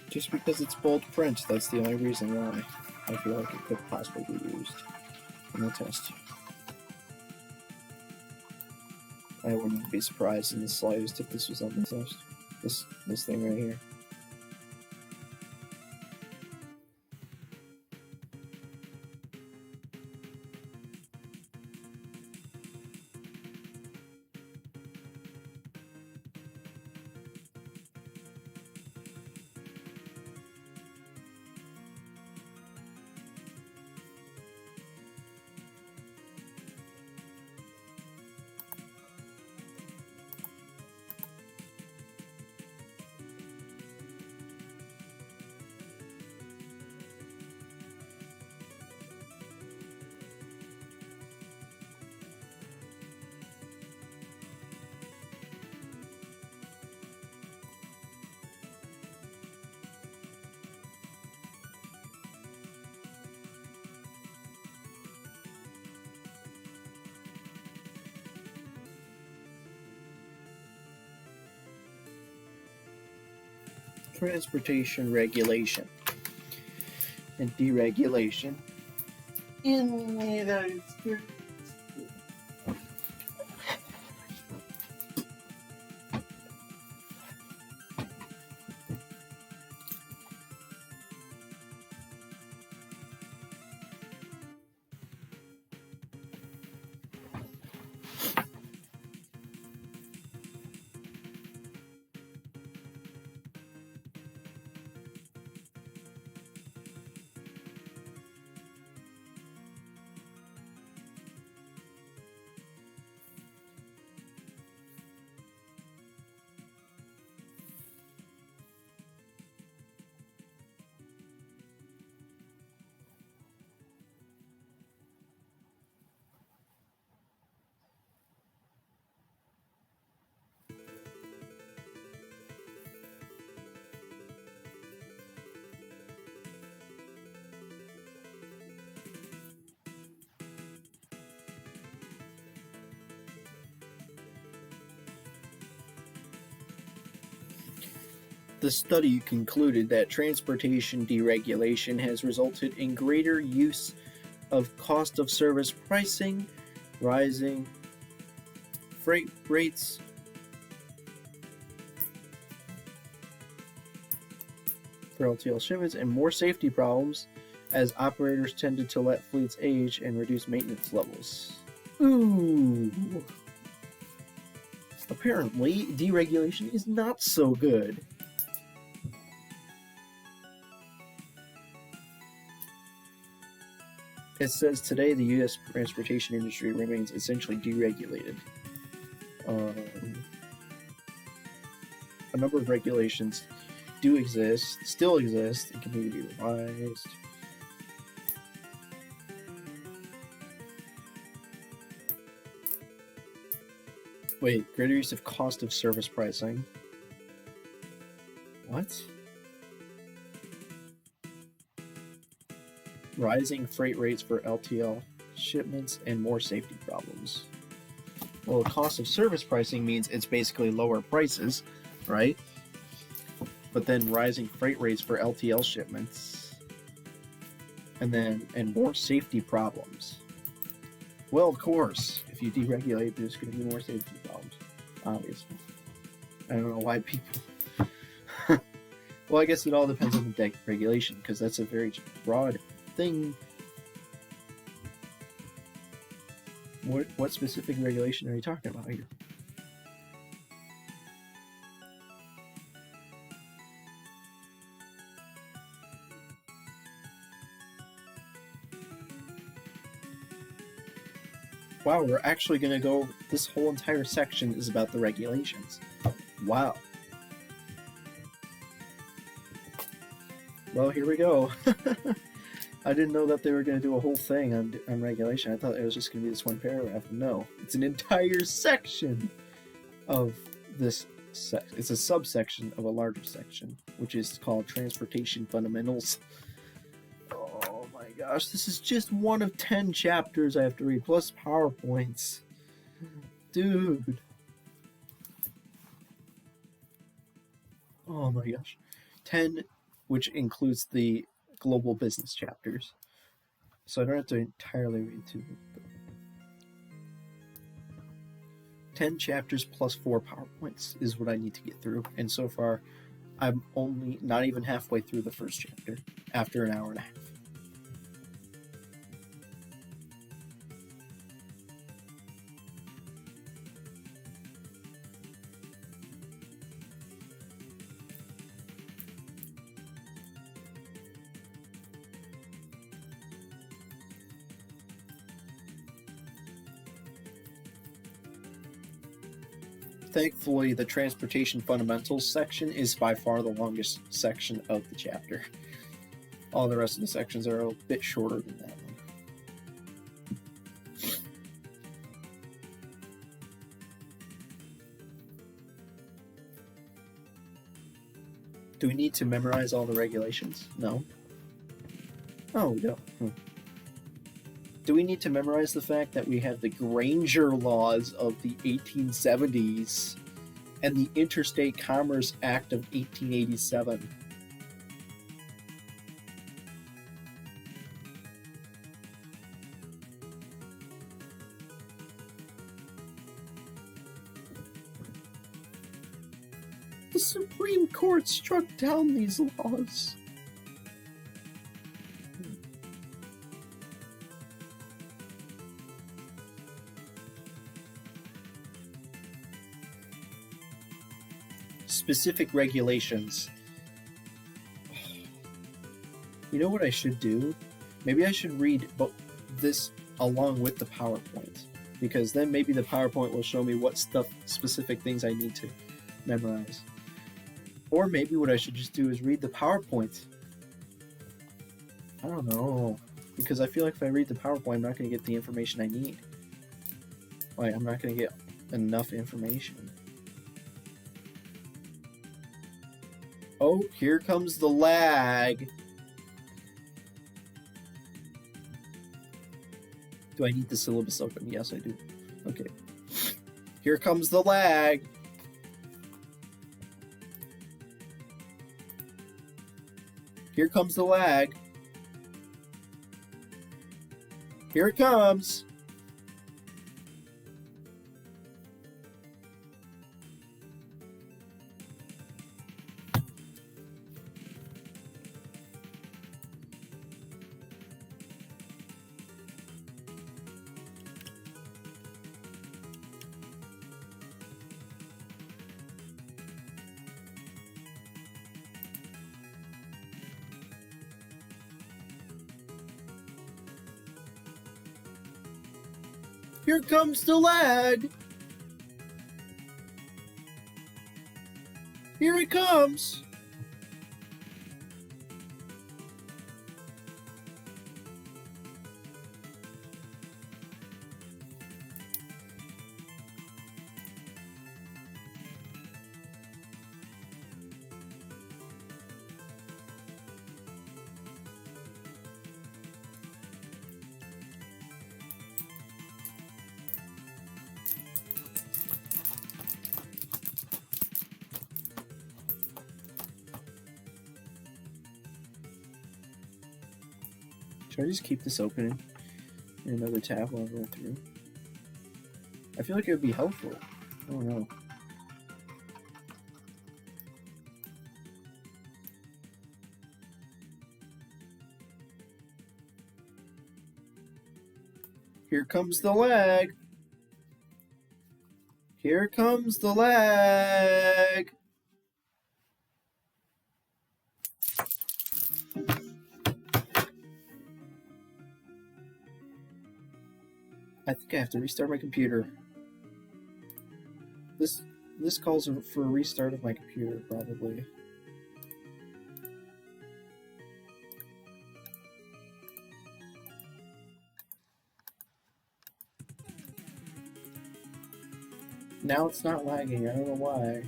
Just because it's bold print, that's the only reason why I feel like it could possibly be used in the test. I wouldn't be surprised in the slightest if this was on the test. This thing right here. Transportation regulation and deregulation in the United States. The study concluded that transportation deregulation has resulted in greater use of cost of service pricing, rising freight rates, for LTL shipments, and more safety problems as operators tended to let fleets age and reduce maintenance levels. Ooh. Apparently, deregulation is not so good. It says today the U.S. transportation industry remains essentially deregulated. A number of regulations still exist, and continue to be revised. Wait, greater use of cost of service pricing. What? Rising freight rates for LTL shipments and more safety problems. Well, cost of service pricing means it's basically lower prices, right? But then rising freight rates for LTL shipments, and more safety problems. Well, of course, if you deregulate, there's going to be more safety problems, obviously. I don't know why people... Well, I guess it all depends on the regulation, because that's a very broad thing. What specific regulation are you talking about here? Wow, we're actually going to go... This whole entire section is about the regulations. Wow. Well, here we go. I didn't know that they were going to do a whole thing on regulation. I thought it was just going to be this one paragraph. No, it's an entire section of this. It's a subsection of a larger section, which is called Transportation Fundamentals. Oh my gosh, this is just one of 10 chapters I have to read, plus PowerPoints. Dude. Oh my gosh. 10 which includes the global business chapters. So I don't have to entirely read through them. 10 chapters plus 4 PowerPoints is what I need to get through. And so far, I'm only not even halfway through the first chapter after an hour and a half. Thankfully, the transportation fundamentals section is by far the longest section of the chapter. All the rest of the sections are a bit shorter than that one. Do we need to memorize all the regulations? No. Oh, we don't. Do we need to memorize the fact that we have the Granger laws of the 1870s and the Interstate Commerce Act of 1887? The Supreme Court struck down these laws. Specific regulations. You know what I should do? Maybe I should read this along with the PowerPoint, because then maybe the PowerPoint will show me what specific things I need to memorize. Or maybe what I should just do is read the PowerPoint. I don't know, because I feel like if I read the PowerPoint, I'm not going to get the information I need. Like, I'm not going to get enough information. Oh, here comes the lag. Do I need the syllabus open? Yes, I do. Okay. Here comes the lag. Here comes the lag. Here it comes. Here comes the lag. Here it comes. Should I just keep this open in another tab while I'm going through? I feel like it would be helpful. I don't know. Here comes the lag. Here comes the lag. I think I have to restart my computer. This calls for a restart of my computer, probably. Now it's not lagging. I don't know why.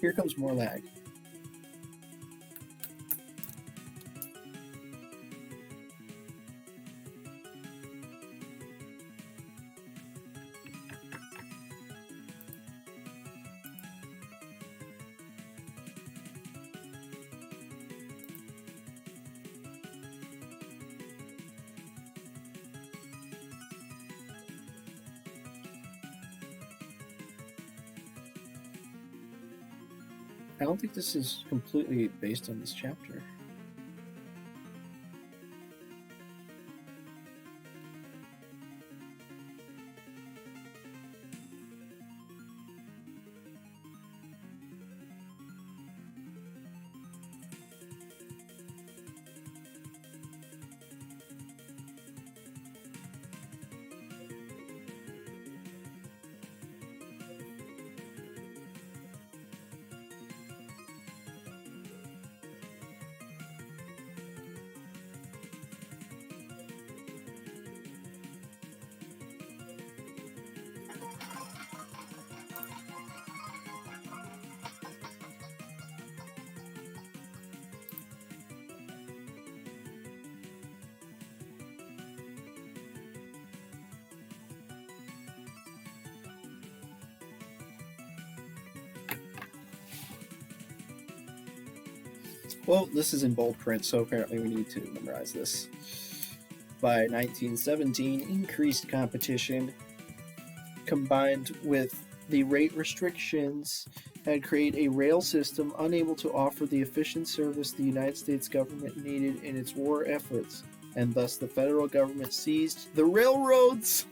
Here comes more lag. I don't think this is completely based on this chapter. Well, this is in bold print, so apparently we need to memorize this. By 1917, increased competition combined with the rate restrictions had created a rail system unable to offer the efficient service the United States government needed in its war efforts, and thus the federal government seized the railroads.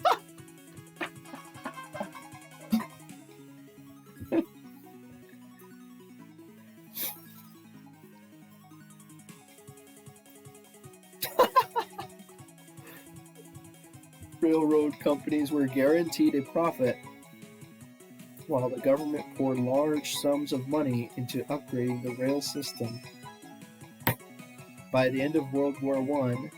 Railroad companies were guaranteed a profit, while the government poured large sums of money into upgrading the rail system. By the end of World War I,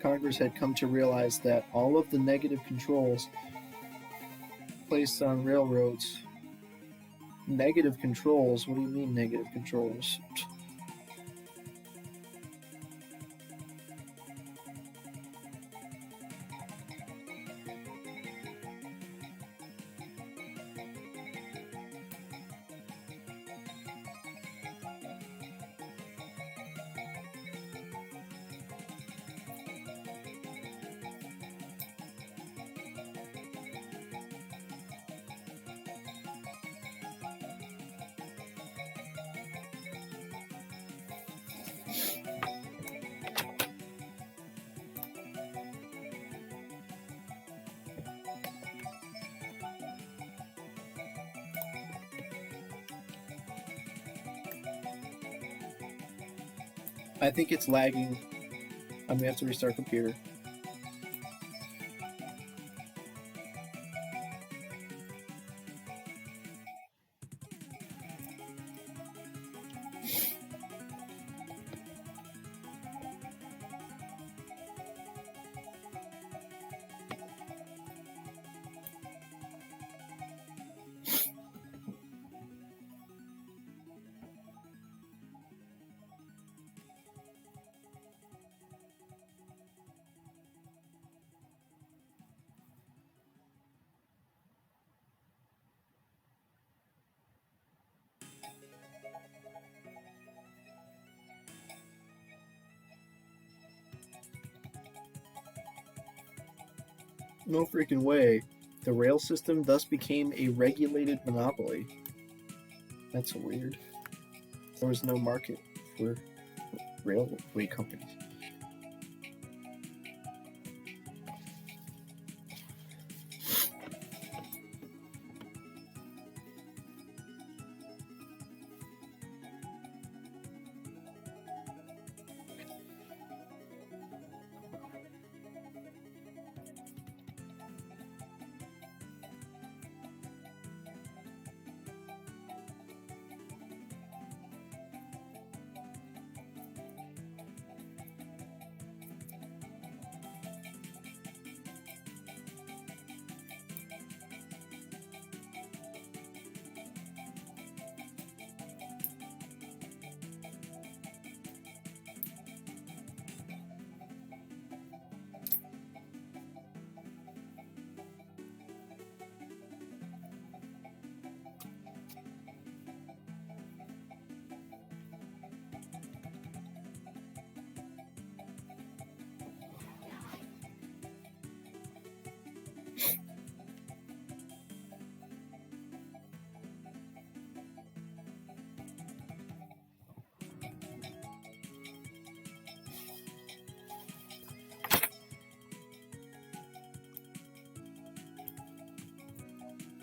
Congress had come to realize that all of the negative controls placed on railroads. Negative controls? What do you mean negative controls? I think it's lagging. I'm gonna have to restart computer. No freaking way. The rail system thus became a regulated monopoly. That's weird. There was no market for railway companies.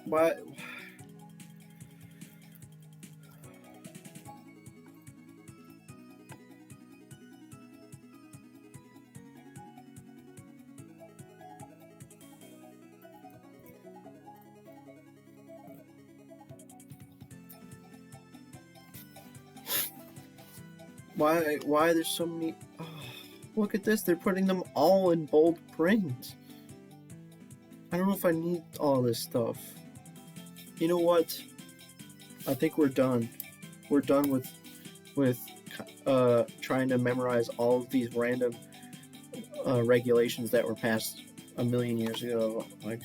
Why? Why there's so many? Oh, look at this. They're putting them all in bold print. I don't know if I need all this stuff. You know what? I think we're done. We're done with trying to memorize all of these random regulations that were passed a million years ago. Like,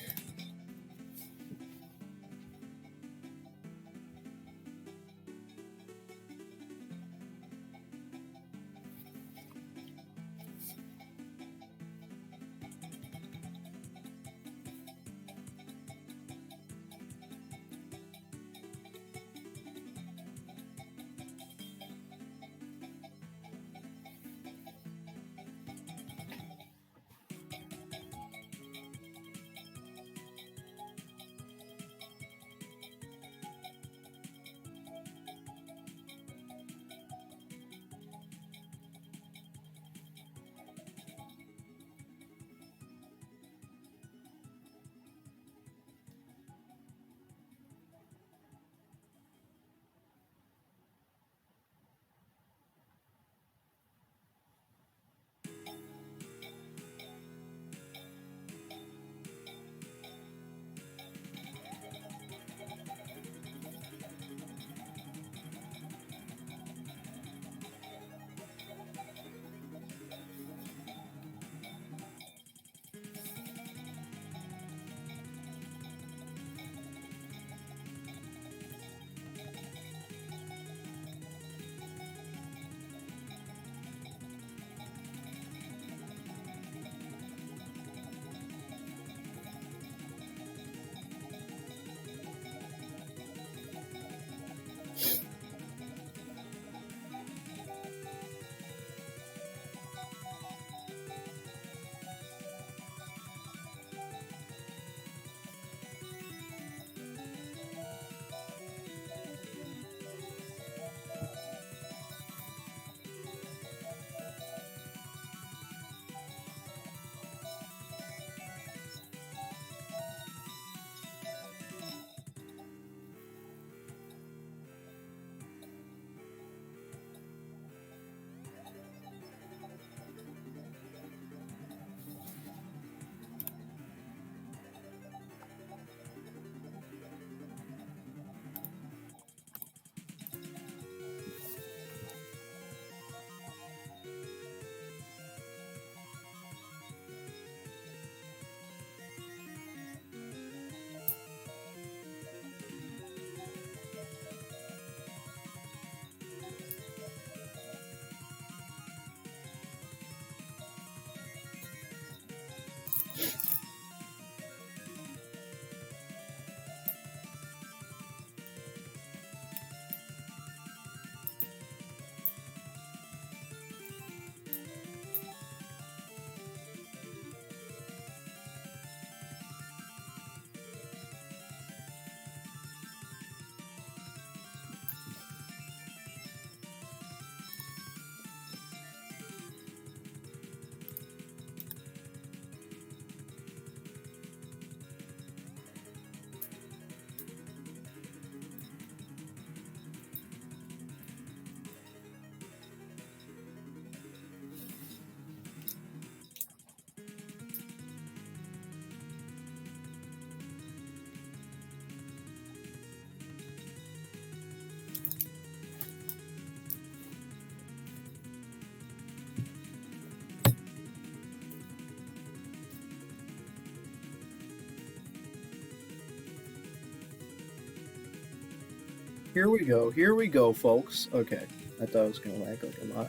here we go. Here we go, folks. Okay, I thought it was gonna lag like a lot.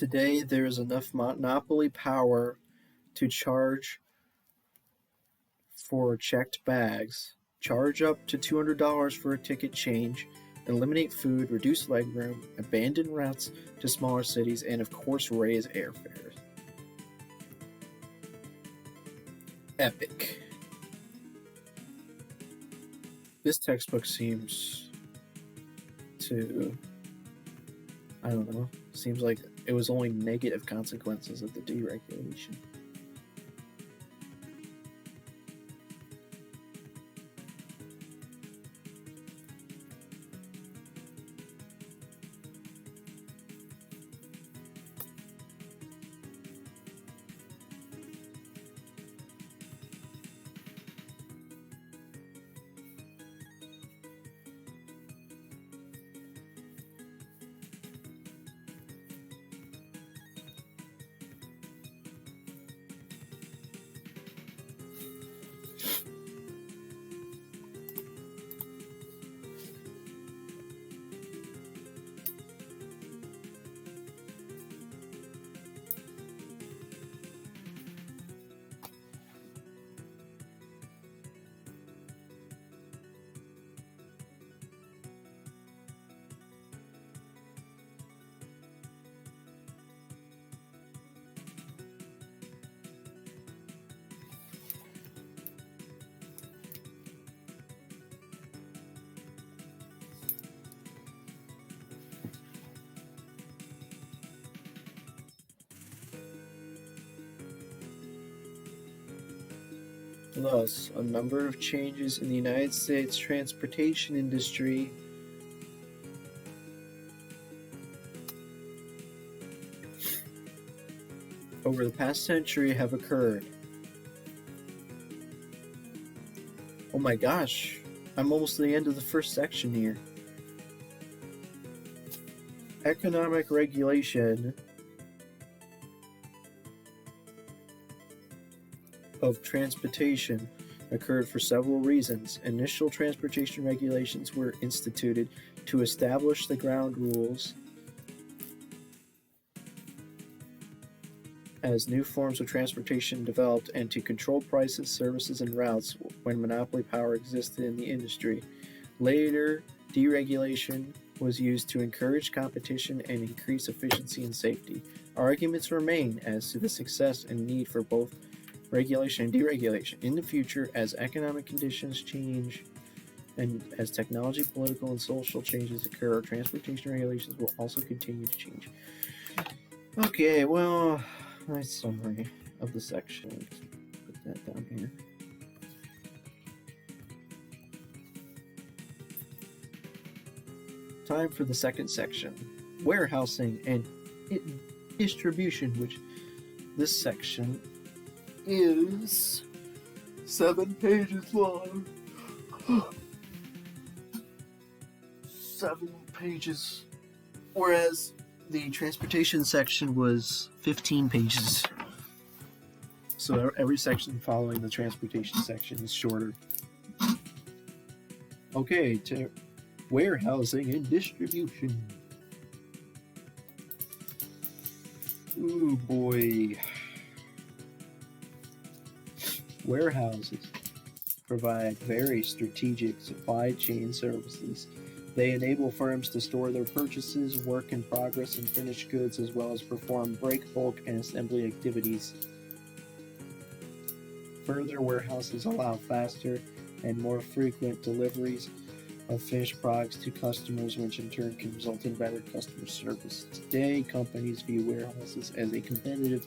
Today, there is enough monopoly power to charge for checked bags, charge up to $200 for a ticket change, eliminate food, reduce legroom, abandon routes to smaller cities, and of course raise airfares. Epic. This textbook seems to, I don't know, seems like it was only negative consequences of the deregulation. Thus, a number of changes in the United States transportation industry over the past century have occurred. Oh my gosh, I'm almost to the end of the first section here. Economic regulation of transportation occurred for several reasons. Initial transportation regulations were instituted to establish the ground rules as new forms of transportation developed and to control prices, services, and routes when monopoly power existed in the industry. Later, deregulation was used to encourage competition and increase efficiency and safety. Arguments remain as to the success and need for both regulation and deregulation in the future as economic conditions change and as technology, political, and social changes occur. Transportation regulations will also continue to change. Okay, well, nice summary of the section. Put that down here. Time for the second section, warehousing and distribution, which this section is 7 pages long. 7 pages. Whereas the transportation section was 15 pages. So every section following the transportation section is shorter. Okay, to warehousing and distribution. Ooh boy. Warehouses provide very strategic supply chain services. They enable firms to store their purchases, work in progress, and finished goods, as well as perform break, bulk, and assembly activities. Further, warehouses allow faster and more frequent deliveries of finished products to customers, which in turn can result in better customer service. Today, companies view warehouses as a competitive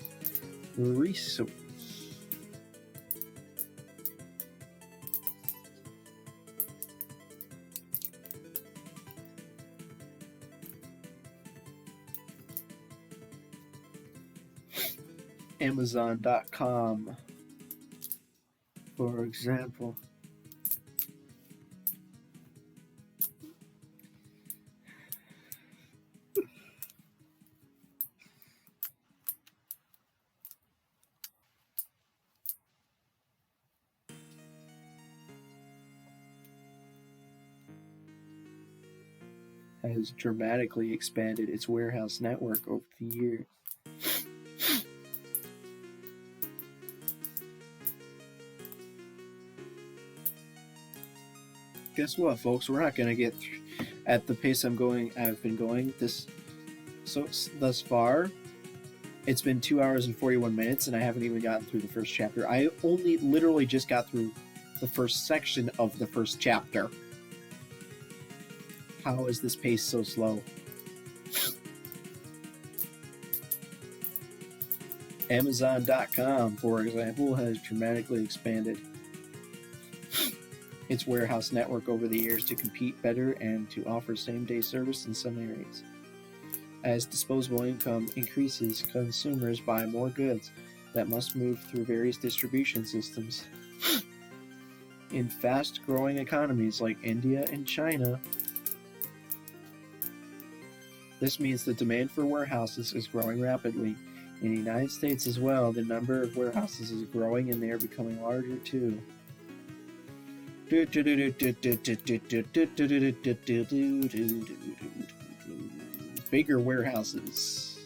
resource. Amazon.com, for example. Has dramatically expanded its warehouse network over the years. guess what, folks? We're not gonna get at the pace I've been going thus far. It's been 2 hours and 41 minutes, and I haven't even gotten through the first chapter. I only literally just got through the first section of the first chapter. How is this pace so slow? Amazon.com, for example, has dramatically expanded its warehouse network over the years to compete better and to offer same-day service in some areas. As disposable income increases, consumers buy more goods that must move through various distribution systems. In fast-growing economies like India and China, this means the demand for warehouses is growing rapidly. In the United States as well, the number of warehouses is growing and they are becoming larger too. Bigger warehouses.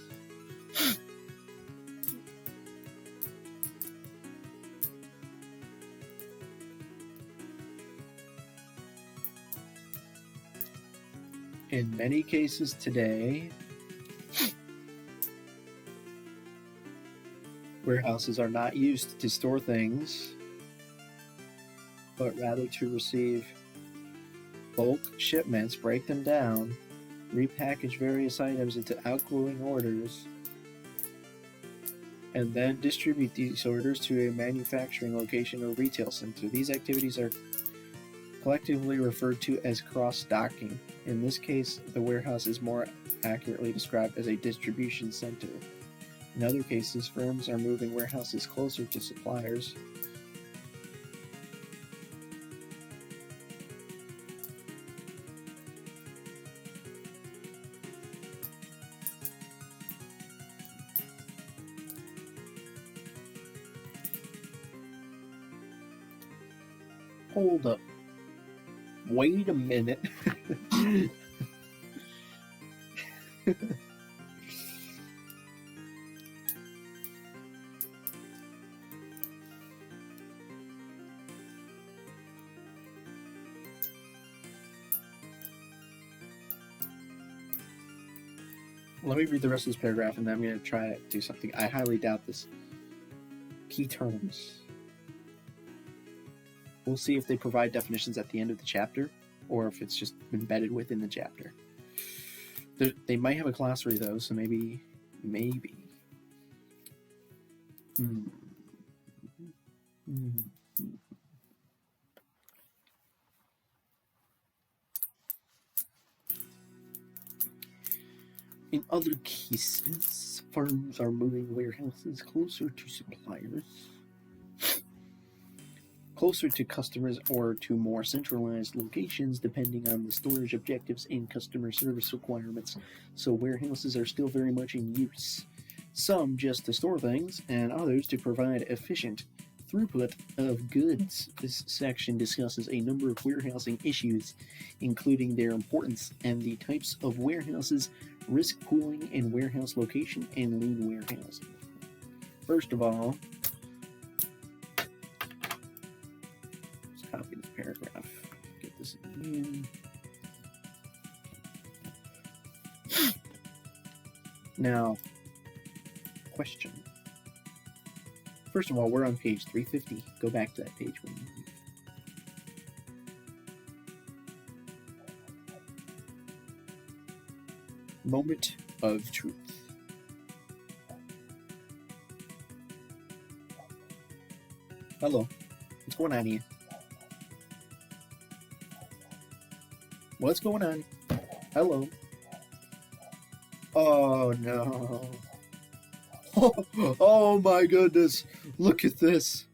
In many cases today, warehouses are not used to store things, but rather to receive bulk shipments, break them down, repackage various items into outgoing orders, and then distribute these orders to a manufacturing location or retail center. These activities are collectively referred to as cross-docking. In this case, the warehouse is more accurately described as a distribution center. In other cases, firms are moving warehouses closer to suppliers. Hold up. Wait a minute. Let me read the rest of this paragraph and then I'm going to try to do something. I highly doubt this. Key terms. We'll see if they provide definitions at the end of the chapter or if it's just embedded within the chapter. They might have a glossary though, so maybe. In other cases, firms are moving warehouses closer to suppliers, closer to customers, or to more centralized locations depending on the storage objectives and customer service requirements. So warehouses are still very much in use. Some just to store things, and others to provide efficient throughput of goods. This section discusses a number of warehousing issues, including their importance and the types of warehouses, risk pooling and warehouse location, and lean warehousing. First of all, let's copy this paragraph. Get this in. Now, question. First of all, we're on page 350. Go back to that page when you leave. Moment of truth. Hello. What's going on here? What's going on? Hello. Oh no. Oh my goodness. Look at this.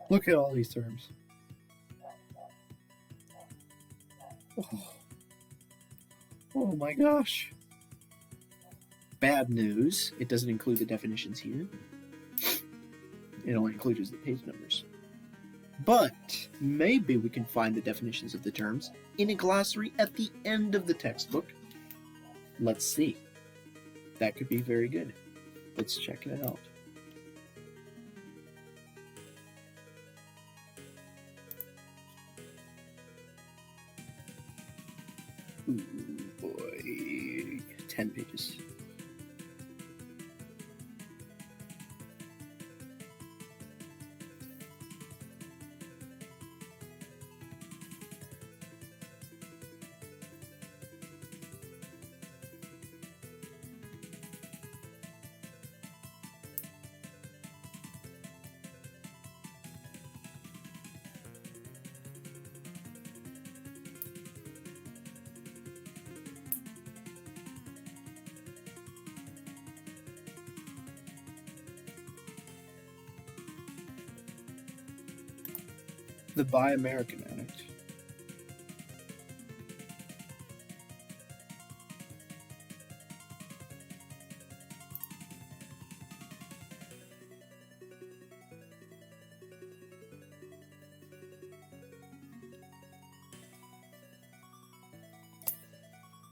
Look at all these terms. Oh my gosh. Bad news. It doesn't include the definitions here. It only includes the page numbers. But maybe we can find the definitions of the terms in a glossary at the end of the textbook. Let's see. That could be very good. Let's check it out. Ooh, boy. 10 pages. The Buy American Addict.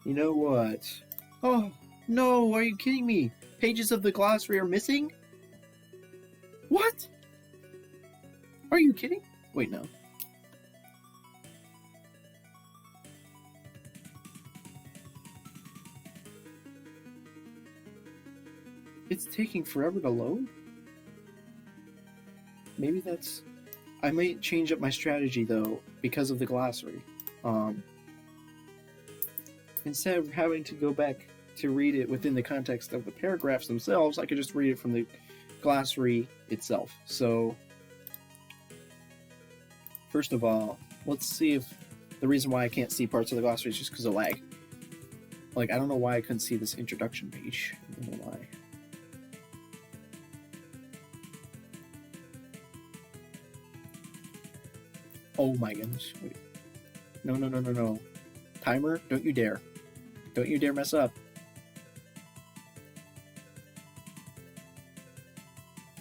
You know what? Oh, no, are you kidding me? Pages of the glossary are missing? What? Are you kidding? Wait, no. It's taking forever to load? Maybe that's... I might change up my strategy, though, because of the glossary. Instead of having to go back to read it within the context of the paragraphs themselves, I could just read it from the glossary itself. So, first of all, let's see if the reason why I can't see parts of the glossary is just because of lag. Like, I don't know why I couldn't see this introduction page. I don't know why. Oh my goodness. Wait. No, no, no, no, no. Timer, don't you dare. Don't you dare mess up.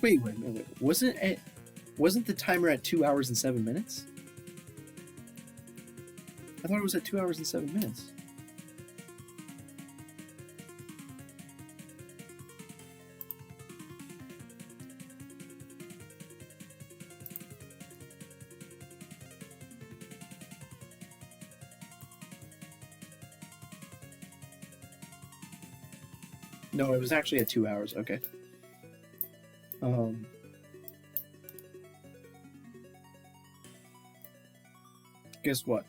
Wait. Wasn't the timer at 2 hours and 7 minutes? I thought it was at 2 hours and 7 minutes. No, it was actually at 2 hours. Okay. Guess what?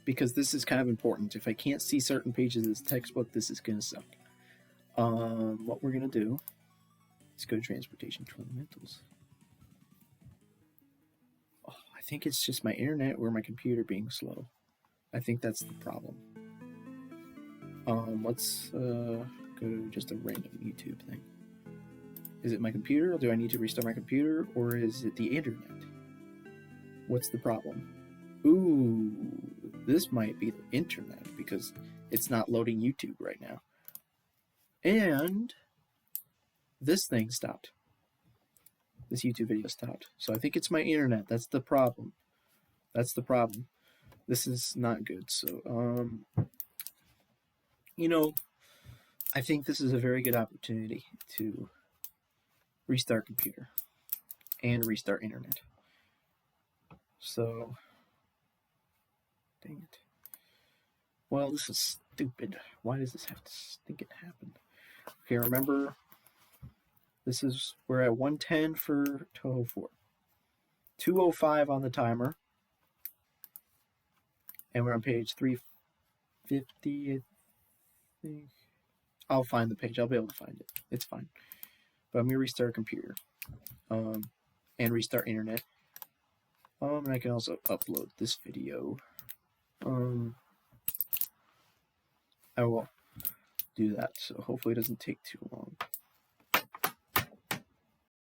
Because this is kind of important. If I can't see certain pages of this textbook, this is gonna suck. What we're gonna do is go to transportation fundamentals. Oh, I think it's just my internet or my computer being slow. I think that's the problem. Let's go to just a random YouTube thing. Is it my computer? Do I need to restart my computer? Or is it the internet? What's the problem? Ooh, this might be the internet because it's not loading YouTube right now. And this thing stopped. This YouTube video stopped. So I think it's my internet. That's the problem. That's the problem. This is not good. So, you know, I think this is a very good opportunity to restart computer and restart internet. So, dang it. Well, this is stupid. Why does this have to stinking happen? Okay, remember, we're at 110 for Toho 4. 205 on the timer. And we're on page 350, I think. I'll find the page. I'll be able to find it. It's fine. But I'm going to restart computer. And restart internet. And I can also upload this video. I will do that, so hopefully it doesn't take too long.